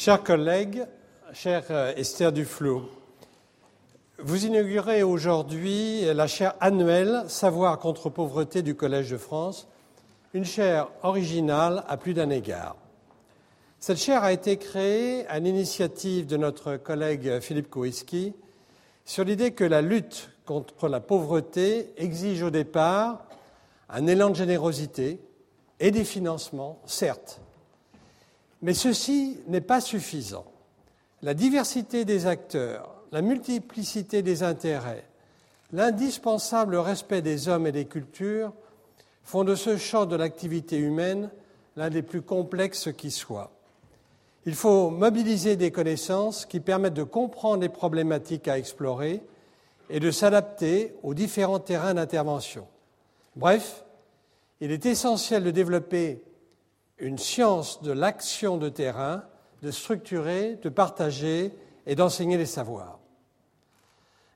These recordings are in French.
Chers collègues, chère Esther Duflo, vous inaugurez aujourd'hui la chaire annuelle Savoir contre pauvreté du Collège de France, une chaire originale à plus d'un égard. Cette chaire a été créée à l'initiative de notre collègue Philippe Kowalski sur l'idée que la lutte contre la pauvreté exige au départ un élan de générosité et des financements, certes. Mais ceci n'est pas suffisant. La diversité des acteurs, la multiplicité des intérêts, l'indispensable respect des hommes et des cultures font de ce champ de l'activité humaine l'un des plus complexes qui soit. Il faut mobiliser des connaissances qui permettent de comprendre les problématiques à explorer et de s'adapter aux différents terrains d'intervention. Bref, il est essentiel de développer une science de l'action de terrain, de structurer, de partager et d'enseigner les savoirs.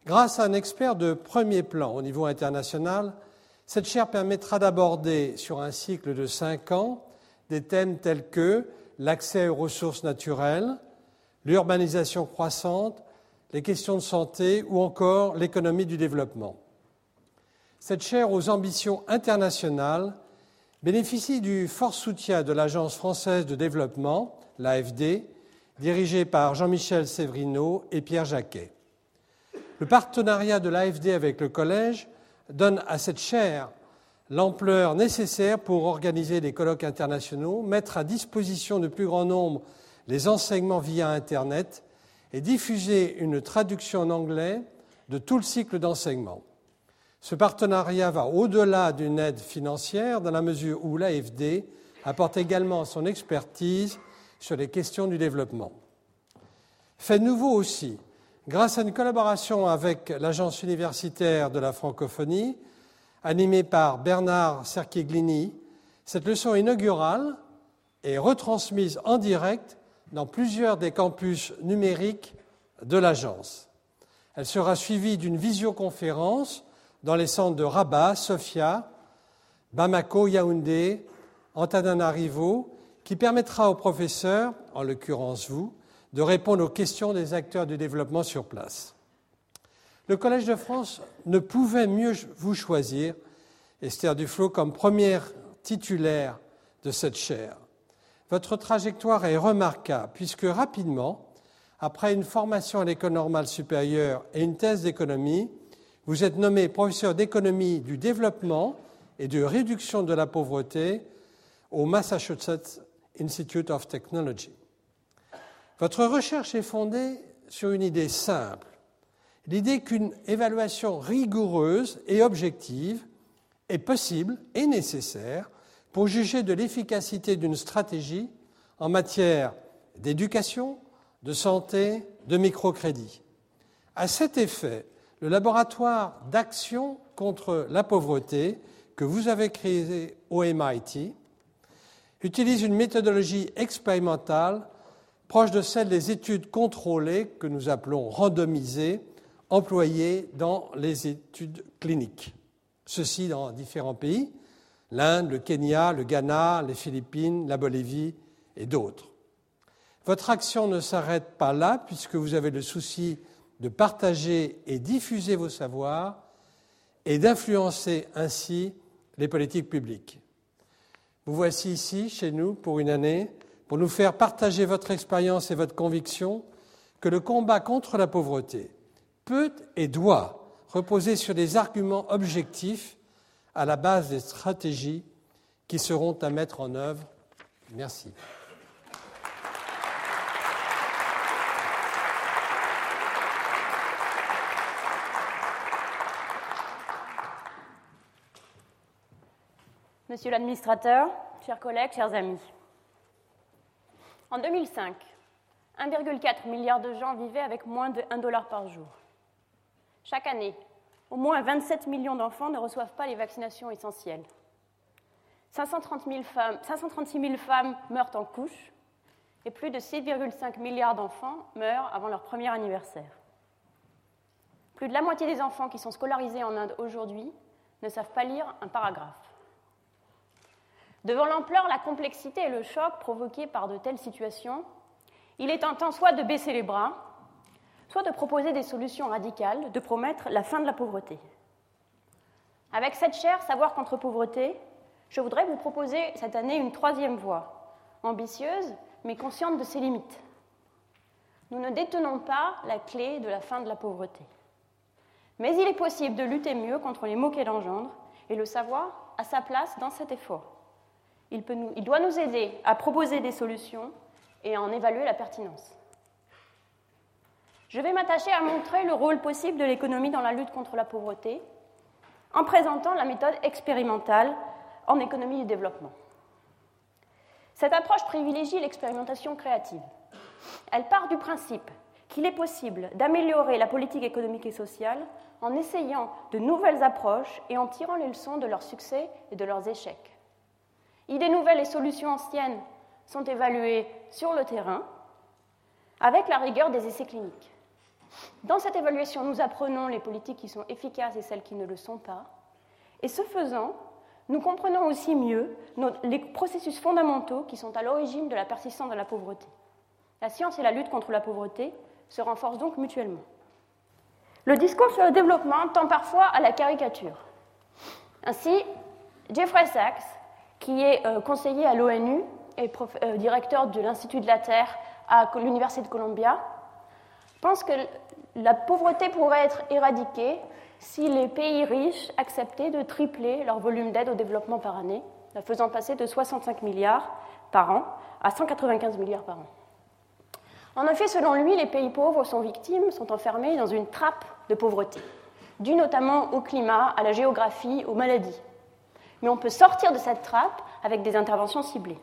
Grâce à un expert de premier plan au niveau international, cette chaire permettra d'aborder sur un cycle de 5 ans des thèmes tels que l'accès aux ressources naturelles, l'urbanisation croissante, les questions de santé ou encore l'économie du développement. Cette chaire aux ambitions internationales bénéficie du fort soutien de l'Agence française de développement, l'AFD, dirigée par Jean-Michel Séverino et Pierre Jacquet. Le partenariat de l'AFD avec le Collège donne à cette chaire l'ampleur nécessaire pour organiser des colloques internationaux, mettre à disposition de plus grand nombre les enseignements via Internet et diffuser une traduction en anglais de tout le cycle d'enseignement. Ce partenariat va au-delà d'une aide financière dans la mesure où l'AFD apporte également son expertise sur les questions du développement. Fait nouveau aussi, grâce à une collaboration avec l'Agence universitaire de la francophonie, animée par Bernard Cerchieglini, cette leçon inaugurale est retransmise en direct dans plusieurs des campus numériques de l'agence. Elle sera suivie d'une visioconférence dans les centres de Rabat, Sofia, Bamako, Yaoundé, Antananarivo, qui permettra aux professeurs, en l'occurrence vous, de répondre aux questions des acteurs du développement sur place. Le Collège de France ne pouvait mieux vous choisir, Esther Duflo, comme première titulaire de cette chaire. Votre trajectoire est remarquable, puisque rapidement, après une formation à l'École normale supérieure et une thèse d'économie, vous êtes nommé professeur d'économie du développement et de réduction de la pauvreté au Massachusetts Institute of Technology. Votre recherche est fondée sur une idée simple, l'idée qu'une évaluation rigoureuse et objective est possible et nécessaire pour juger de l'efficacité d'une stratégie en matière d'éducation, de santé, de microcrédit. À cet effet, le laboratoire d'action contre la pauvreté que vous avez créé au MIT utilise une méthodologie expérimentale proche de celle des études contrôlées que nous appelons randomisées, employées dans les études cliniques. Ceci dans différents pays, l'Inde, le Kenya, le Ghana, les Philippines, la Bolivie et d'autres. Votre action ne s'arrête pas là puisque vous avez le souci de partager et diffuser vos savoirs et d'influencer ainsi les politiques publiques. Vous voici ici, chez nous, pour une année, pour nous faire partager votre expérience et votre conviction que le combat contre la pauvreté peut et doit reposer sur des arguments objectifs à la base des stratégies qui seront à mettre en œuvre. Merci. Monsieur l'administrateur, chers collègues, chers amis. En 2005, 1,4 milliard de gens vivaient avec moins de $1 par jour. Chaque année, au moins 27 millions d'enfants ne reçoivent pas les vaccinations essentielles. 536 000 femmes meurent en couche et plus de 6,5 milliards d'enfants meurent avant leur premier anniversaire. Plus de la moitié des enfants qui sont scolarisés en Inde aujourd'hui ne savent pas lire un paragraphe. Devant l'ampleur, la complexité et le choc provoqués par de telles situations, Il est tentant soit de baisser les bras, soit de proposer des solutions radicales, de promettre la fin de la pauvreté. Avec cette chaire Savoir contre pauvreté, je voudrais vous proposer cette année une troisième voie, ambitieuse mais consciente de ses limites. Nous ne détenons pas la clé de la fin de la pauvreté. Mais il est possible de lutter mieux contre les maux qu'elle engendre, et le savoir a sa place dans cet effort. Il doit nous aider à proposer des solutions et à en évaluer la pertinence. Je vais m'attacher à montrer le rôle possible de l'économie dans la lutte contre la pauvreté en présentant la méthode expérimentale en économie du développement. Cette approche privilégie l'expérimentation créative. Elle part du principe qu'il est possible d'améliorer la politique économique et sociale en essayant de nouvelles approches et en tirant les leçons de leurs succès et de leurs échecs. Idées nouvelles et solutions anciennes sont évaluées sur le terrain avec la rigueur des essais cliniques. Dans cette évaluation, nous apprenons les politiques qui sont efficaces et celles qui ne le sont pas. Et ce faisant, nous comprenons aussi mieux les processus fondamentaux qui sont à l'origine de la persistance de la pauvreté. La science et la lutte contre la pauvreté se renforcent donc mutuellement. Le discours sur le développement tend parfois à la caricature. Ainsi, Jeffrey Sachs, qui est conseiller à l'ONU et directeur de l'Institut de la Terre à l'Université de Columbia, pense que la pauvreté pourrait être éradiquée si les pays riches acceptaient de tripler leur volume d'aide au développement par année, la faisant passer de 65 milliards par an à 195 milliards par an. En effet, selon lui, les pays pauvres sont enfermés dans une trappe de pauvreté, due notamment au climat, à la géographie, aux maladies. Mais on peut sortir de cette trappe avec des interventions ciblées.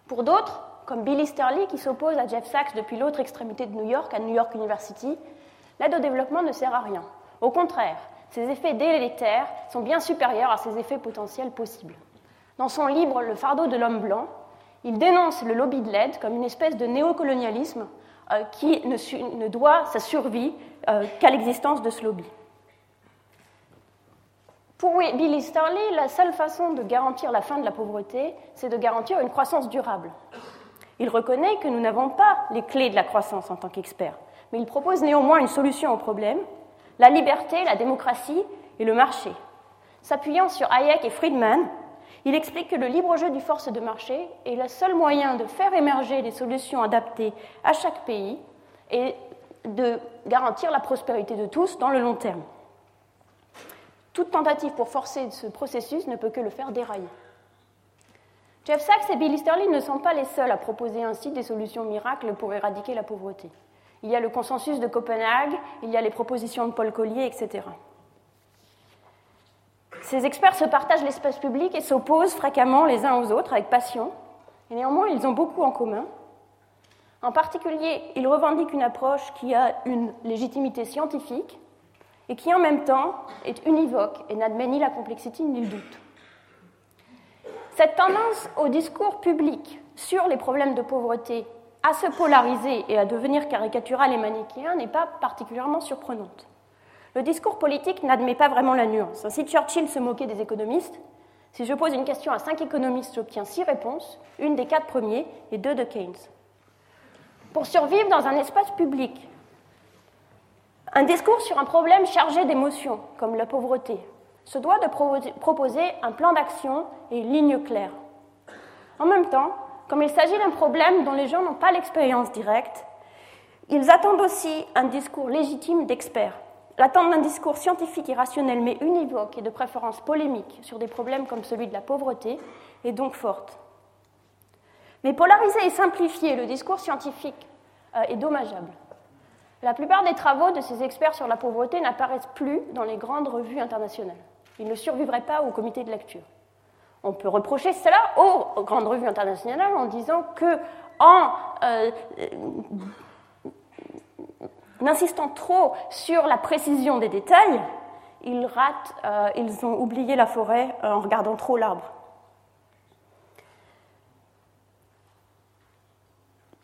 Pour d'autres, comme Billy Sterling, qui s'oppose à Jeff Sachs depuis l'autre extrémité de New York, à New York University, l'aide au développement ne sert à rien. Au contraire, ses effets délétères sont bien supérieurs à ses effets potentiels possibles. Dans son livre « Le fardeau de l'homme blanc », il dénonce le lobby de l'aide comme une espèce de néocolonialisme qui ne doit sa survie qu'à l'existence de ce lobby. Pour Billy Sterling, la seule façon de garantir la fin de la pauvreté, c'est de garantir une croissance durable. Il reconnaît que nous n'avons pas les clés de la croissance en tant qu'experts, mais il propose néanmoins une solution au problème, la liberté, la démocratie et le marché. S'appuyant sur Hayek et Friedman, il explique que le libre jeu du force de marché est le seul moyen de faire émerger des solutions adaptées à chaque pays et de garantir la prospérité de tous dans le long terme. Toute tentative pour forcer ce processus ne peut que le faire dérailler. Jeff Sachs et Billy Sterling ne sont pas les seuls à proposer ainsi des solutions miracles pour éradiquer la pauvreté. Il y a le consensus de Copenhague, il y a les propositions de Paul Collier, etc. Ces experts se partagent l'espace public et s'opposent fréquemment les uns aux autres avec passion, et néanmoins ils ont beaucoup en commun. En particulier, ils revendiquent une approche qui a une légitimité scientifique et qui en même temps est univoque et n'admet ni la complexité ni le doute. Cette tendance au discours public sur les problèmes de pauvreté à se polariser et à devenir caricatural et manichéen n'est pas particulièrement surprenante. Le discours politique n'admet pas vraiment la nuance. Si Churchill se moquait des économistes, si je pose une question à 5 économistes, j'obtiens 6 réponses, une des 4 premiers et 2 de Keynes. Pour survivre dans un espace public, un discours sur un problème chargé d'émotions, comme la pauvreté, se doit de proposer un plan d'action et une ligne claire. En même temps, comme il s'agit d'un problème dont les gens n'ont pas l'expérience directe, ils attendent aussi un discours légitime d'experts. L'attente d'un discours scientifique et rationnel, mais univoque et de préférence polémique sur des problèmes comme celui de la pauvreté est donc forte. Mais polariser et simplifier le discours scientifique est dommageable. La plupart des travaux de ces experts sur la pauvreté n'apparaissent plus dans les grandes revues internationales. Ils ne survivraient pas au comité de lecture. On peut reprocher cela aux grandes revues internationales en disant qu'en insistant trop sur la précision des détails, ils ont oublié la forêt en regardant trop l'arbre.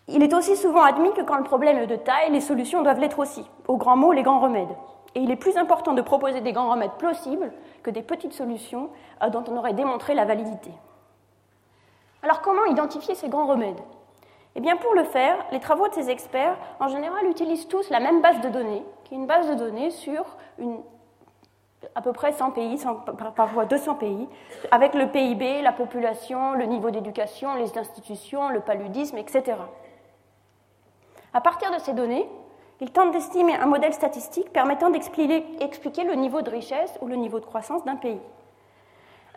Il est aussi souvent admis que quand le problème est de taille, les solutions doivent l'être aussi. Aux grands mots, les grands remèdes. Et il est plus important de proposer des grands remèdes plausibles que des petites solutions dont on aurait démontré la validité. Alors comment identifier ces grands remèdes ? Eh bien, pour le faire, les travaux de ces experts, en général, utilisent tous la même base de données, qui est une base de données sur à peu près 100 pays, parfois 200 pays, avec le PIB, la population, le niveau d'éducation, les institutions, le paludisme, etc. À partir de ces données, ils tentent d'estimer un modèle statistique permettant d'expliquer le niveau de richesse ou le niveau de croissance d'un pays.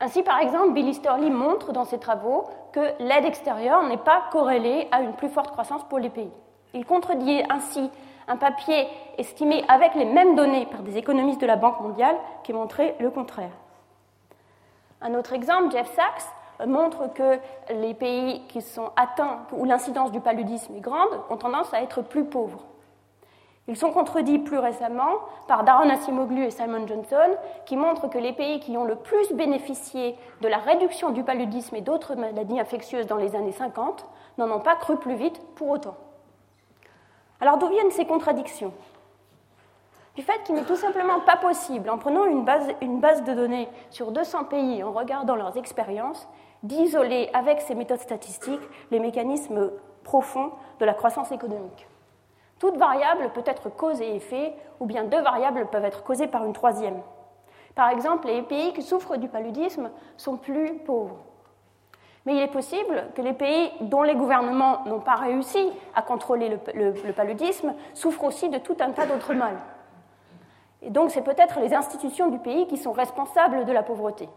Ainsi, par exemple, Bill Easterly montre dans ses travaux que l'aide extérieure n'est pas corrélée à une plus forte croissance pour les pays. Il contredit ainsi un papier estimé avec les mêmes données par des économistes de la Banque mondiale qui montrait le contraire. Un autre exemple, Jeff Sachs, montre que les pays qui sont atteints, où l'incidence du paludisme est grande, ont tendance à être plus pauvres. Ils sont contredits plus récemment par Daron Acemoglu et Simon Johnson, qui montrent que les pays qui ont le plus bénéficié de la réduction du paludisme et d'autres maladies infectieuses dans les années 50 n'en ont pas cru plus vite pour autant. Alors d'où viennent ces contradictions ? Du fait qu'il n'est tout simplement pas possible, en prenant une base de données sur 200 pays, en regardant leurs expériences, d'isoler avec ces méthodes statistiques les mécanismes profonds de la croissance économique. Toute variable peut être cause et effet, ou bien deux variables peuvent être causées par une troisième. Par exemple, les pays qui souffrent du paludisme sont plus pauvres. Mais il est possible que les pays dont les gouvernements n'ont pas réussi à contrôler le paludisme souffrent aussi de tout un tas d'autres mâles. Et donc, c'est peut-être les institutions du pays qui sont responsables de la pauvreté.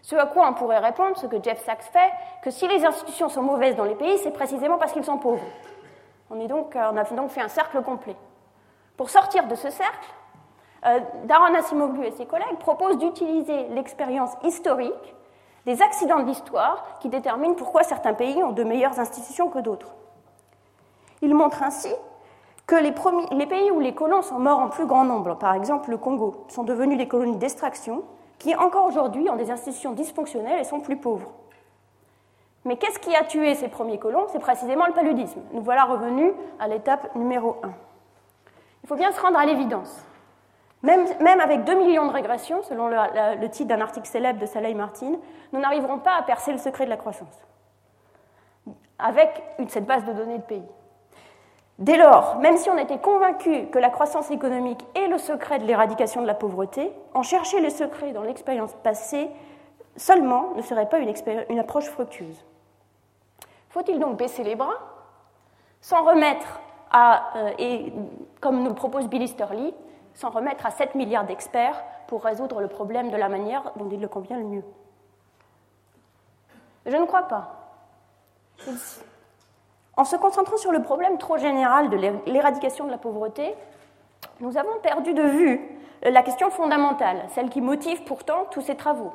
Ce à quoi on pourrait répondre, ce que Jeff Sachs fait, que si les institutions sont mauvaises dans les pays, c'est précisément parce qu'ils sont pauvres. On a donc fait un cercle complet. Pour sortir de ce cercle, Daron Acemoglu et ses collègues proposent d'utiliser l'expérience historique des accidents de l'histoire qui déterminent pourquoi certains pays ont de meilleures institutions que d'autres. Ils montrent ainsi que les pays où les colons sont morts en plus grand nombre, par exemple le Congo, sont devenus des colonies d'extraction qui, encore aujourd'hui, ont des institutions dysfonctionnelles et sont plus pauvres. Mais qu'est-ce qui a tué ces premiers colons ? C'est précisément le paludisme. Nous voilà revenus à l'étape numéro 1. Il faut bien se rendre à l'évidence. Même avec 2 millions de régressions, selon le titre d'un article célèbre de Saleh Martin, nous n'arriverons pas à percer le secret de la croissance avec cette base de données de pays. Dès lors, même si on était convaincu que la croissance économique est le secret de l'éradication de la pauvreté, en chercher le secret dans l'expérience passée seulement ne serait pas une approche fructueuse. Faut-il donc baisser les bras, s'en remettre et comme nous le propose Bill Easterly, s'en remettre à 7 milliards d'experts pour résoudre le problème de la manière dont il le convient le mieux ? Je ne crois pas. En se concentrant sur le problème trop général de l'éradication de la pauvreté, nous avons perdu de vue la question fondamentale, celle qui motive pourtant tous ces travaux.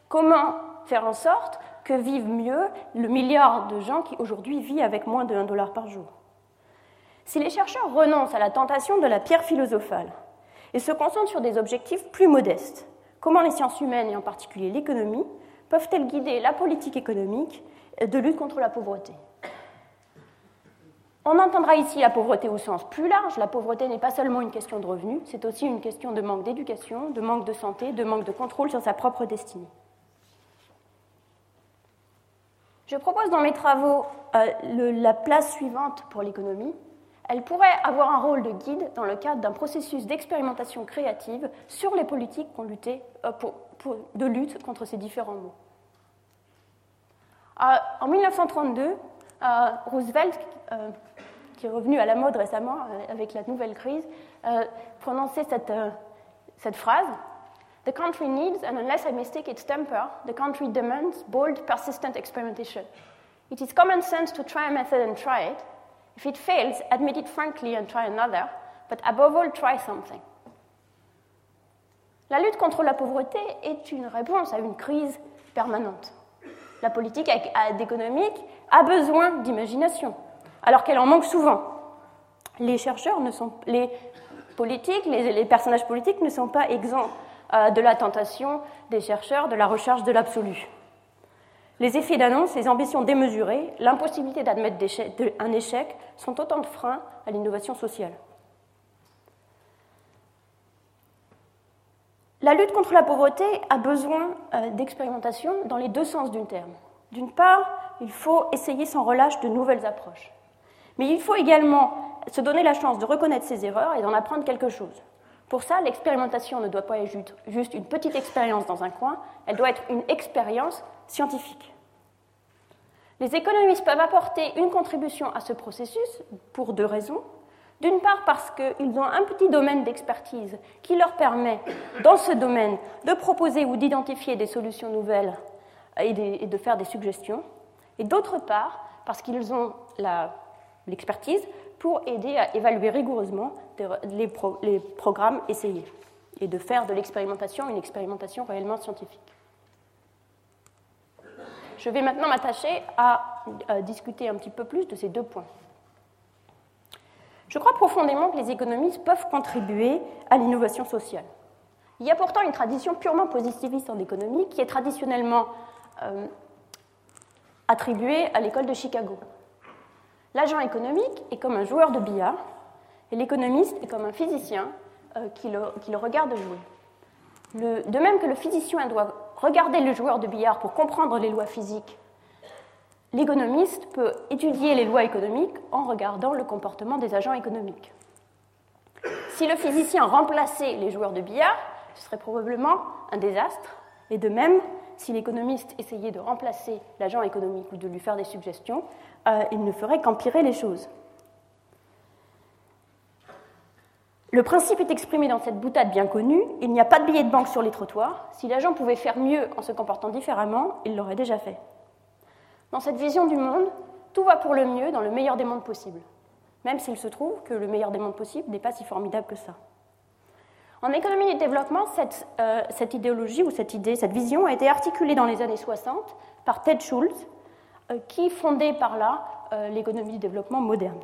Comment faire en sorte que vivent mieux le milliard de gens qui aujourd'hui vivent avec moins de $1 par jour ? Si les chercheurs renoncent à la tentation de la pierre philosophale et se concentrent sur des objectifs plus modestes, comment les sciences humaines, et en particulier l'économie, peuvent-elles guider la politique économique de lutte contre la pauvreté ? On entendra ici la pauvreté au sens plus large. La pauvreté n'est pas seulement une question de revenus, c'est aussi une question de manque d'éducation, de manque de santé, de manque de contrôle sur sa propre destinée. Je propose dans mes travaux la place suivante pour l'économie. Elle pourrait avoir un rôle de guide dans le cadre d'un processus d'expérimentation créative sur les politiques de lutte contre ces différents maux. En 1932, Roosevelt, qui est revenu à la mode récemment avec la nouvelle crise, prononçait cette phrase « The country needs, and unless I mistake its temper, the country demands bold, persistent experimentation. It is common sense to try a method and try it. If it fails, admit it frankly and try another, but above all, try something. » La lutte contre la pauvreté est une réponse à une crise permanente. La politique économique a besoin d'imagination, alors qu'elle en manque souvent. Les personnages politiques ne sont pas exempts de la tentation des chercheurs de la recherche de l'absolu. Les effets d'annonce, les ambitions démesurées, l'impossibilité d'admettre un échec sont autant de freins à l'innovation sociale. La lutte contre la pauvreté a besoin d'expérimentation dans les deux sens du terme. D'une part, il faut essayer sans relâche de nouvelles approches. Mais il faut également se donner la chance de reconnaître ses erreurs et d'en apprendre quelque chose. Pour ça, l'expérimentation ne doit pas être juste une petite expérience dans un coin, elle doit être une expérience scientifique. Les économistes peuvent apporter une contribution à ce processus pour deux raisons. D'une part, parce qu'ils ont un petit domaine d'expertise qui leur permet, dans ce domaine, de proposer ou d'identifier des solutions nouvelles et de faire des suggestions. Et d'autre part, parce qu'ils ont l'expertise pour aider à évaluer rigoureusement les programmes essayés et de faire de l'expérimentation une expérimentation réellement scientifique. Je vais maintenant m'attacher à discuter un petit peu plus de ces deux points. Je crois profondément que les économistes peuvent contribuer à l'innovation sociale. Il y a pourtant une tradition purement positiviste en économie qui est traditionnellement attribuée à l'école de Chicago. L'agent économique est comme un joueur de billard et l'économiste est comme un physicien qui le regarde jouer. De même que le physicien doit regarder le joueur de billard pour comprendre les lois physiques, l'économiste peut étudier les lois économiques en regardant le comportement des agents économiques. Si le physicien remplaçait les joueurs de billard, ce serait probablement un désastre. Et de même, si l'économiste essayait de remplacer l'agent économique ou de lui faire des suggestions, il ne ferait qu'empirer les choses. Le principe est exprimé dans cette boutade bien connue, il n'y a pas de billets de banque sur les trottoirs. Si l'agent pouvait faire mieux en se comportant différemment, il l'aurait déjà fait. Dans cette vision du monde, tout va pour le mieux dans le meilleur des mondes possibles, même s'il se trouve que le meilleur des mondes possibles n'est pas si formidable que ça. En économie du développement, cette idéologie ou cette vision a été articulée dans les années 60 par Ted Schultz, qui fondait par là l'économie du développement moderne.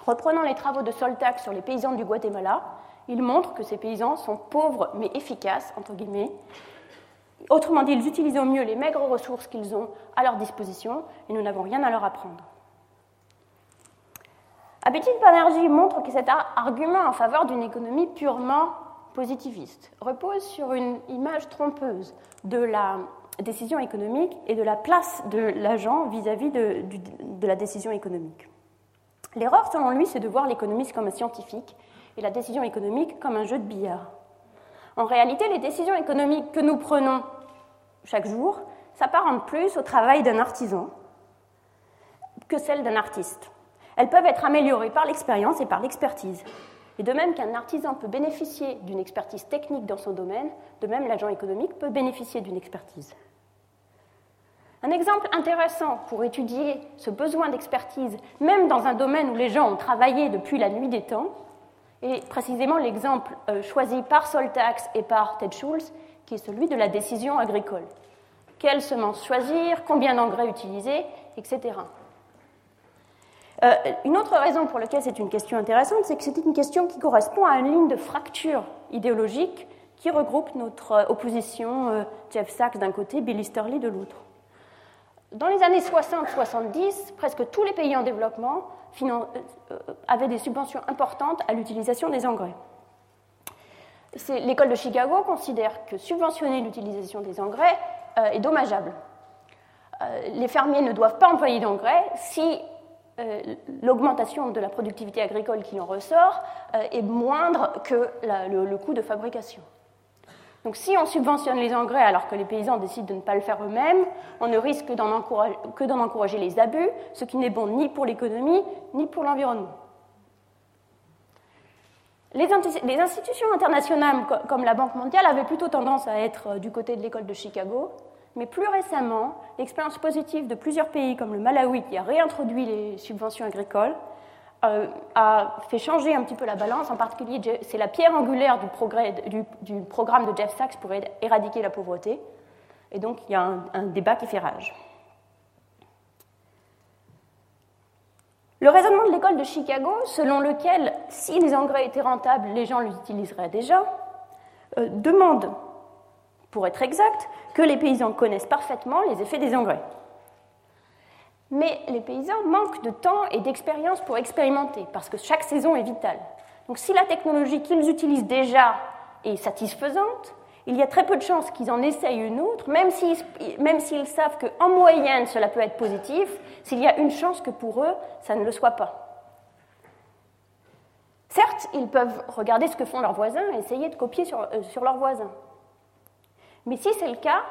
Reprenant les travaux de Soltaq sur les paysans du Guatemala, il montre que ces paysans sont pauvres mais efficaces, entre guillemets. Autrement dit, ils utilisent au mieux les maigres ressources qu'ils ont à leur disposition et nous n'avons rien à leur apprendre. Abhijit Banerjee montre que cet argument en faveur d'une économie purement positiviste repose sur une image trompeuse de la décision économique et de la place de l'agent vis-à-vis de la décision économique. L'erreur, selon lui, c'est de voir l'économiste comme un scientifique et la décision économique comme un jeu de billard. En réalité, les décisions économiques que nous prenons chaque jour s'apparentent plus au travail d'un artisan que celles d'un artiste. Elles peuvent être améliorées par l'expérience et par l'expertise. Et de même qu'un artisan peut bénéficier d'une expertise technique dans son domaine, de même l'agent économique peut bénéficier d'une expertise. Un exemple intéressant pour étudier ce besoin d'expertise, même dans un domaine où les gens ont travaillé depuis la nuit des temps, est précisément l'exemple choisi par Soltaq et par Ted Schultz, qui est celui de la décision agricole. Quelles semences choisir, combien d'engrais utiliser, etc. Une autre raison pour laquelle c'est une question intéressante, c'est que c'est une question qui correspond à une ligne de fracture idéologique qui regroupe notre opposition Jeff Sachs d'un côté, Bill Easterly de l'autre. Dans les années 60-70, presque tous les pays en développement avaient des subventions importantes à l'utilisation des engrais. L'école de Chicago considère que subventionner l'utilisation des engrais est dommageable. Les fermiers ne doivent pas employer d'engrais si l'augmentation de la productivité agricole qui en ressort est moindre que le coût de fabrication. Donc si on subventionne les engrais alors que les paysans décident de ne pas le faire eux-mêmes, on ne risque que d'en encourager les abus, ce qui n'est bon ni pour l'économie ni pour l'environnement. Les institutions internationales comme la Banque mondiale avaient plutôt tendance à être du côté de l'école de Chicago, mais plus récemment, l'expérience positive de plusieurs pays comme le Malawi, qui a réintroduit les subventions agricoles, a fait changer un petit peu la balance. En particulier, c'est la pierre angulaire du programme de Jeff Sachs pour éradiquer la pauvreté. Et donc, il y a un débat qui fait rage. Le raisonnement de l'école de Chicago, selon lequel, si les engrais étaient rentables, les gens les utiliseraient déjà, demande, pour être exact, que les paysans connaissent parfaitement les effets des engrais. Mais les paysans manquent de temps et d'expérience pour expérimenter, parce que chaque saison est vitale. Donc si la technologie qu'ils utilisent déjà est satisfaisante, il y a très peu de chances qu'ils en essayent une autre, même s'ils savent qu'en moyenne, cela peut être positif, s'il y a une chance que pour eux, ça ne le soit pas. Certes, ils peuvent regarder ce que font leurs voisins et essayer de copier sur leurs voisins. Mais si c'est le cas,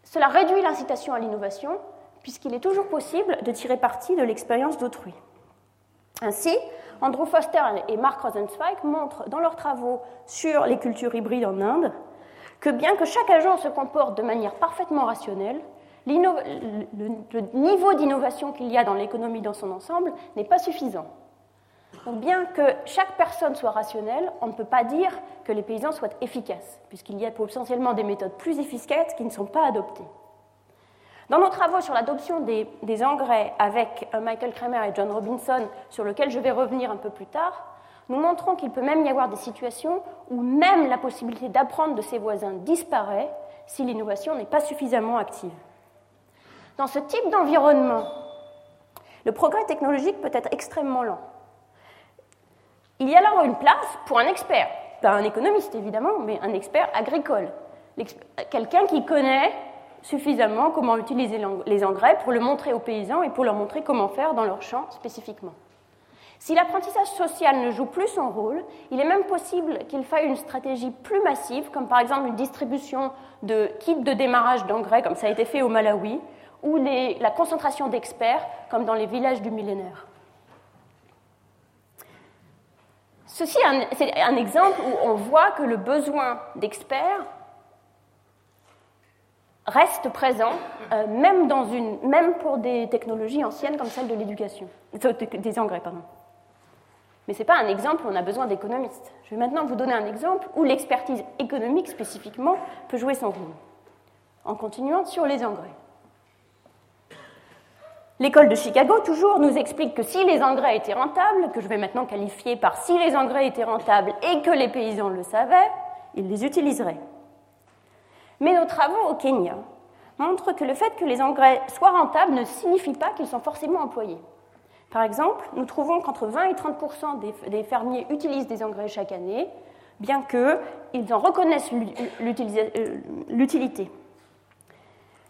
cela réduit l'incitation à l'innovation, puisqu'il est toujours possible de tirer parti de l'expérience d'autrui. Ainsi, Andrew Foster et Mark Rosenzweig montrent dans leurs travaux sur les cultures hybrides en Inde que bien que chaque agent se comporte de manière parfaitement rationnelle, le niveau d'innovation qu'il y a dans l'économie dans son ensemble n'est pas suffisant. Donc bien que chaque personne soit rationnelle, on ne peut pas dire que les paysans soient efficaces, puisqu'il y a potentiellement des méthodes plus efficaces qui ne sont pas adoptées. Dans nos travaux sur l'adoption des engrais avec Michael Kramer et John Robinson, sur lequel je vais revenir un peu plus tard, nous montrons qu'il peut même y avoir des situations où même la possibilité d'apprendre de ses voisins disparaît si l'innovation n'est pas suffisamment active. Dans ce type d'environnement, le progrès technologique peut être extrêmement lent. Il y a alors une place pour un expert, pas un économiste évidemment, mais un expert agricole, quelqu'un qui connaît suffisamment comment utiliser les engrais pour le montrer aux paysans et pour leur montrer comment faire dans leur champ spécifiquement. Si l'apprentissage social ne joue plus son rôle, il est même possible qu'il faille une stratégie plus massive, comme par exemple une distribution de kits de démarrage d'engrais, comme ça a été fait au Malawi, ou la concentration d'experts, comme dans les villages du millénaire. Ceci c'est un exemple où on voit que le besoin d'experts reste présent, même pour des technologies anciennes comme celle de l'éducation, des engrais, pardon. Mais ce n'est pas un exemple où on a besoin d'économistes. Je vais maintenant vous donner un exemple où l'expertise économique spécifiquement peut jouer son rôle, en continuant sur les engrais. L'école de Chicago, toujours, nous explique que si les engrais étaient rentables, que je vais maintenant qualifier par si les engrais étaient rentables et que les paysans le savaient, ils les utiliseraient. Mais nos travaux au Kenya montrent que le fait que les engrais soient rentables ne signifie pas qu'ils sont forcément employés. Par exemple, nous trouvons qu'entre 20 et 30% des fermiers utilisent des engrais chaque année, bien qu'ils en reconnaissent l'utilité.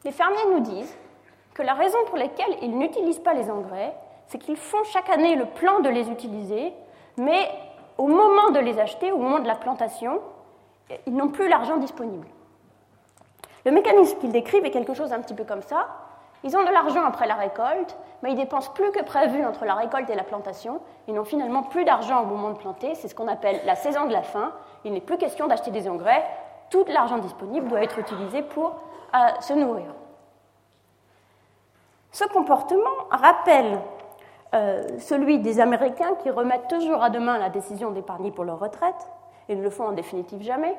Les fermiers nous disent que la raison pour laquelle ils n'utilisent pas les engrais, c'est qu'ils font chaque année le plan de les utiliser, mais au moment de les acheter, au moment de la plantation, ils n'ont plus l'argent disponible. Le mécanisme qu'ils décrivent est quelque chose un petit peu comme ça. Ils ont de l'argent après la récolte, mais ils dépensent plus que prévu entre la récolte et la plantation. Ils n'ont finalement plus d'argent au moment de planter. C'est ce qu'on appelle la saison de la faim. Il n'est plus question d'acheter des engrais. Tout l'argent disponible doit être utilisé pour se nourrir. Ce comportement rappelle celui des Américains qui remettent toujours à demain la décision d'épargner pour leur retraite, et ne le font en définitive jamais,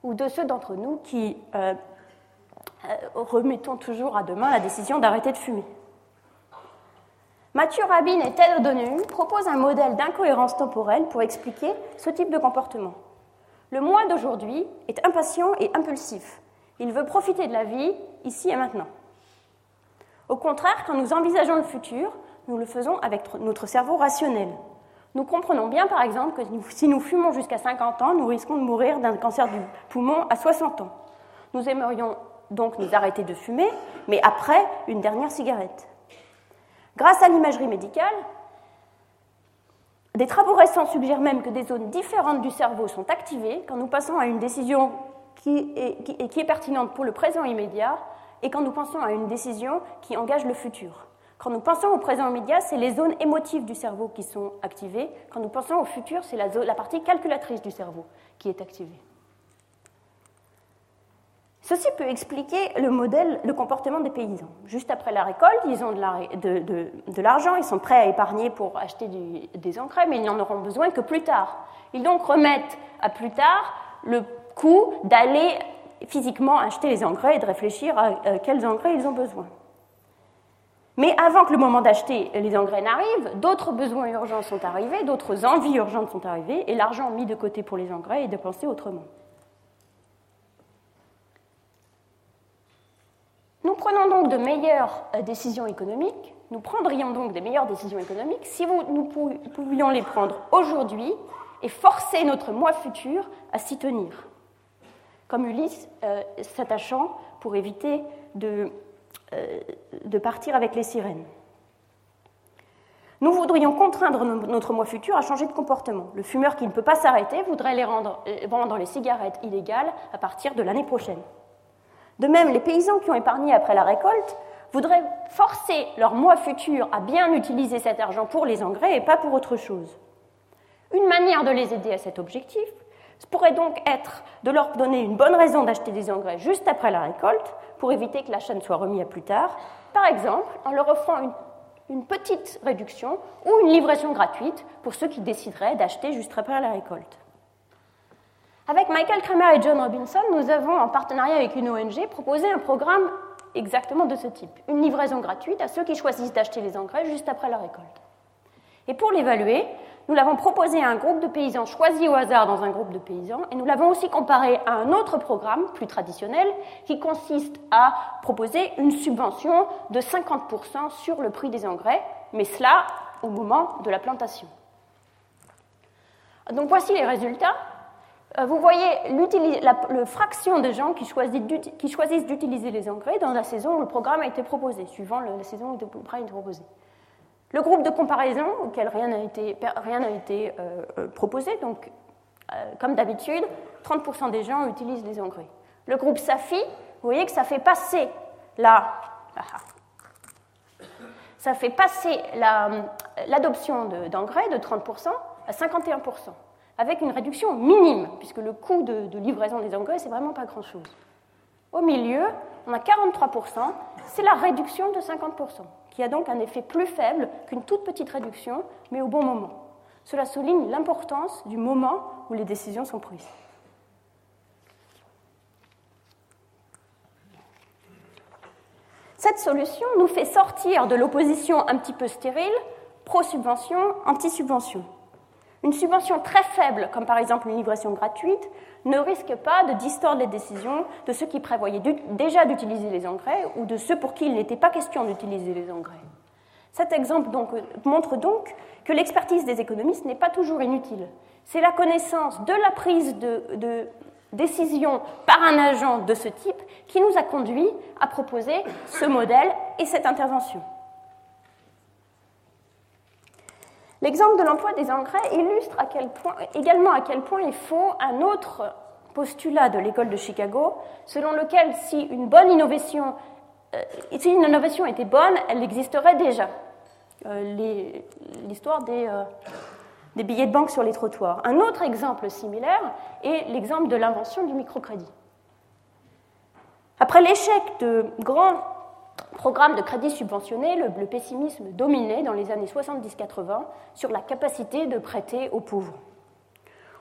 ou de ceux d'entre nous qui remettons toujours à demain la décision d'arrêter de fumer. Mathieu Rabin et Ted O'Donoghue proposent un modèle d'incohérence temporelle pour expliquer ce type de comportement. Le moi d'aujourd'hui est impatient et impulsif. Il veut profiter de la vie ici et maintenant. Au contraire, quand nous envisageons le futur, nous le faisons avec notre cerveau rationnel. Nous comprenons bien, par exemple, que si nous fumons jusqu'à 50 ans, nous risquons de mourir d'un cancer du poumon à 60 ans. Nous aimerions donc nous arrêter de fumer, mais après une dernière cigarette. Grâce à l'imagerie médicale, des travaux récents suggèrent même que des zones différentes du cerveau sont activées quand nous passons à une décision qui est pertinente pour le présent immédiat et quand nous pensons à une décision qui engage le futur. Quand nous pensons au présent immédiat, c'est les zones émotives du cerveau qui sont activées. Quand nous pensons au futur, c'est la partie calculatrice du cerveau qui est activée. Ceci peut expliquer le comportement des paysans. Juste après la récolte, ils ont de l'argent, ils sont prêts à épargner pour acheter des engrais, mais ils n'en auront besoin que plus tard. Ils donc remettent à plus tard le coût d'aller physiquement acheter les engrais et de réfléchir à quels engrais ils ont besoin. Mais avant que le moment d'acheter les engrais n'arrive, d'autres besoins urgents sont arrivés, d'autres envies urgentes sont arrivées, et l'argent mis de côté pour les engrais est dépensé autrement. Nous prenons donc de meilleures décisions économiques, nous prendrions donc des meilleures décisions économiques si nous pouvions les prendre aujourd'hui et forcer notre moi futur à s'y tenir. comme Ulysse s'attachant pour éviter de partir avec les sirènes. Nous voudrions contraindre notre moi futur à changer de comportement. Le fumeur qui ne peut pas s'arrêter voudrait vendre les cigarettes illégales à partir de l'année prochaine. De même, les paysans qui ont épargné après la récolte voudraient forcer leur moi futur à bien utiliser cet argent pour les engrais et pas pour autre chose. Une manière de les aider à cet objectif pourrait donc être de leur donner une bonne raison d'acheter des engrais juste après la récolte pour éviter que l'achat ne soit remis à plus tard, par exemple en leur offrant une petite réduction ou une livraison gratuite pour ceux qui décideraient d'acheter juste après la récolte. Avec Michael Kramer et John Robinson, nous avons, en partenariat avec une ONG, proposé un programme exactement de ce type, une livraison gratuite à ceux qui choisissent d'acheter les engrais juste après la récolte. Et pour l'évaluer, nous l'avons proposé à un groupe de paysans choisis au hasard dans un groupe de paysans, et nous l'avons aussi comparé à un autre programme, plus traditionnel, qui consiste à proposer une subvention de 50% sur le prix des engrais, mais cela au moment de la plantation. Donc voici les résultats. Vous voyez la fraction de gens qui choisissent d'utiliser les engrais dans la saison où le programme a été proposé, suivant la saison où le programme a été proposé. Le groupe de comparaison, auquel rien n'a été proposé, donc comme d'habitude, 30% des gens utilisent les engrais. Le groupe SAFI, vous voyez que ça fait passer l'adoption d'engrais de 30% à 51%, avec une réduction minime, puisque le coût de livraison des engrais, c'est vraiment pas grand-chose. Au milieu, on a 43%, c'est la réduction de 50%, qui a donc un effet plus faible qu'une toute petite réduction, mais au bon moment. Cela souligne l'importance du moment où les décisions sont prises. Cette solution nous fait sortir de l'opposition un petit peu stérile, pro-subvention, anti-subvention. Une subvention très faible, comme par exemple une livraison gratuite, ne risque pas de distordre les décisions de ceux qui prévoyaient déjà d'utiliser les engrais ou de ceux pour qui il n'était pas question d'utiliser les engrais. Cet exemple montre donc que l'expertise des économistes n'est pas toujours inutile. C'est la connaissance de la prise de décision par un agent de ce type qui nous a conduit à proposer ce modèle et cette intervention. L'exemple de l'emploi des engrais illustre également à quel point il faut un autre postulat de l'école de Chicago, selon lequel si une innovation était bonne, elle existerait déjà. L'histoire des billets de banque sur les trottoirs. Un autre exemple similaire est l'exemple de l'invention du microcrédit. Après l'échec de grands programme de crédit subventionné, le pessimisme dominait dans les années 70-80 sur la capacité de prêter aux pauvres.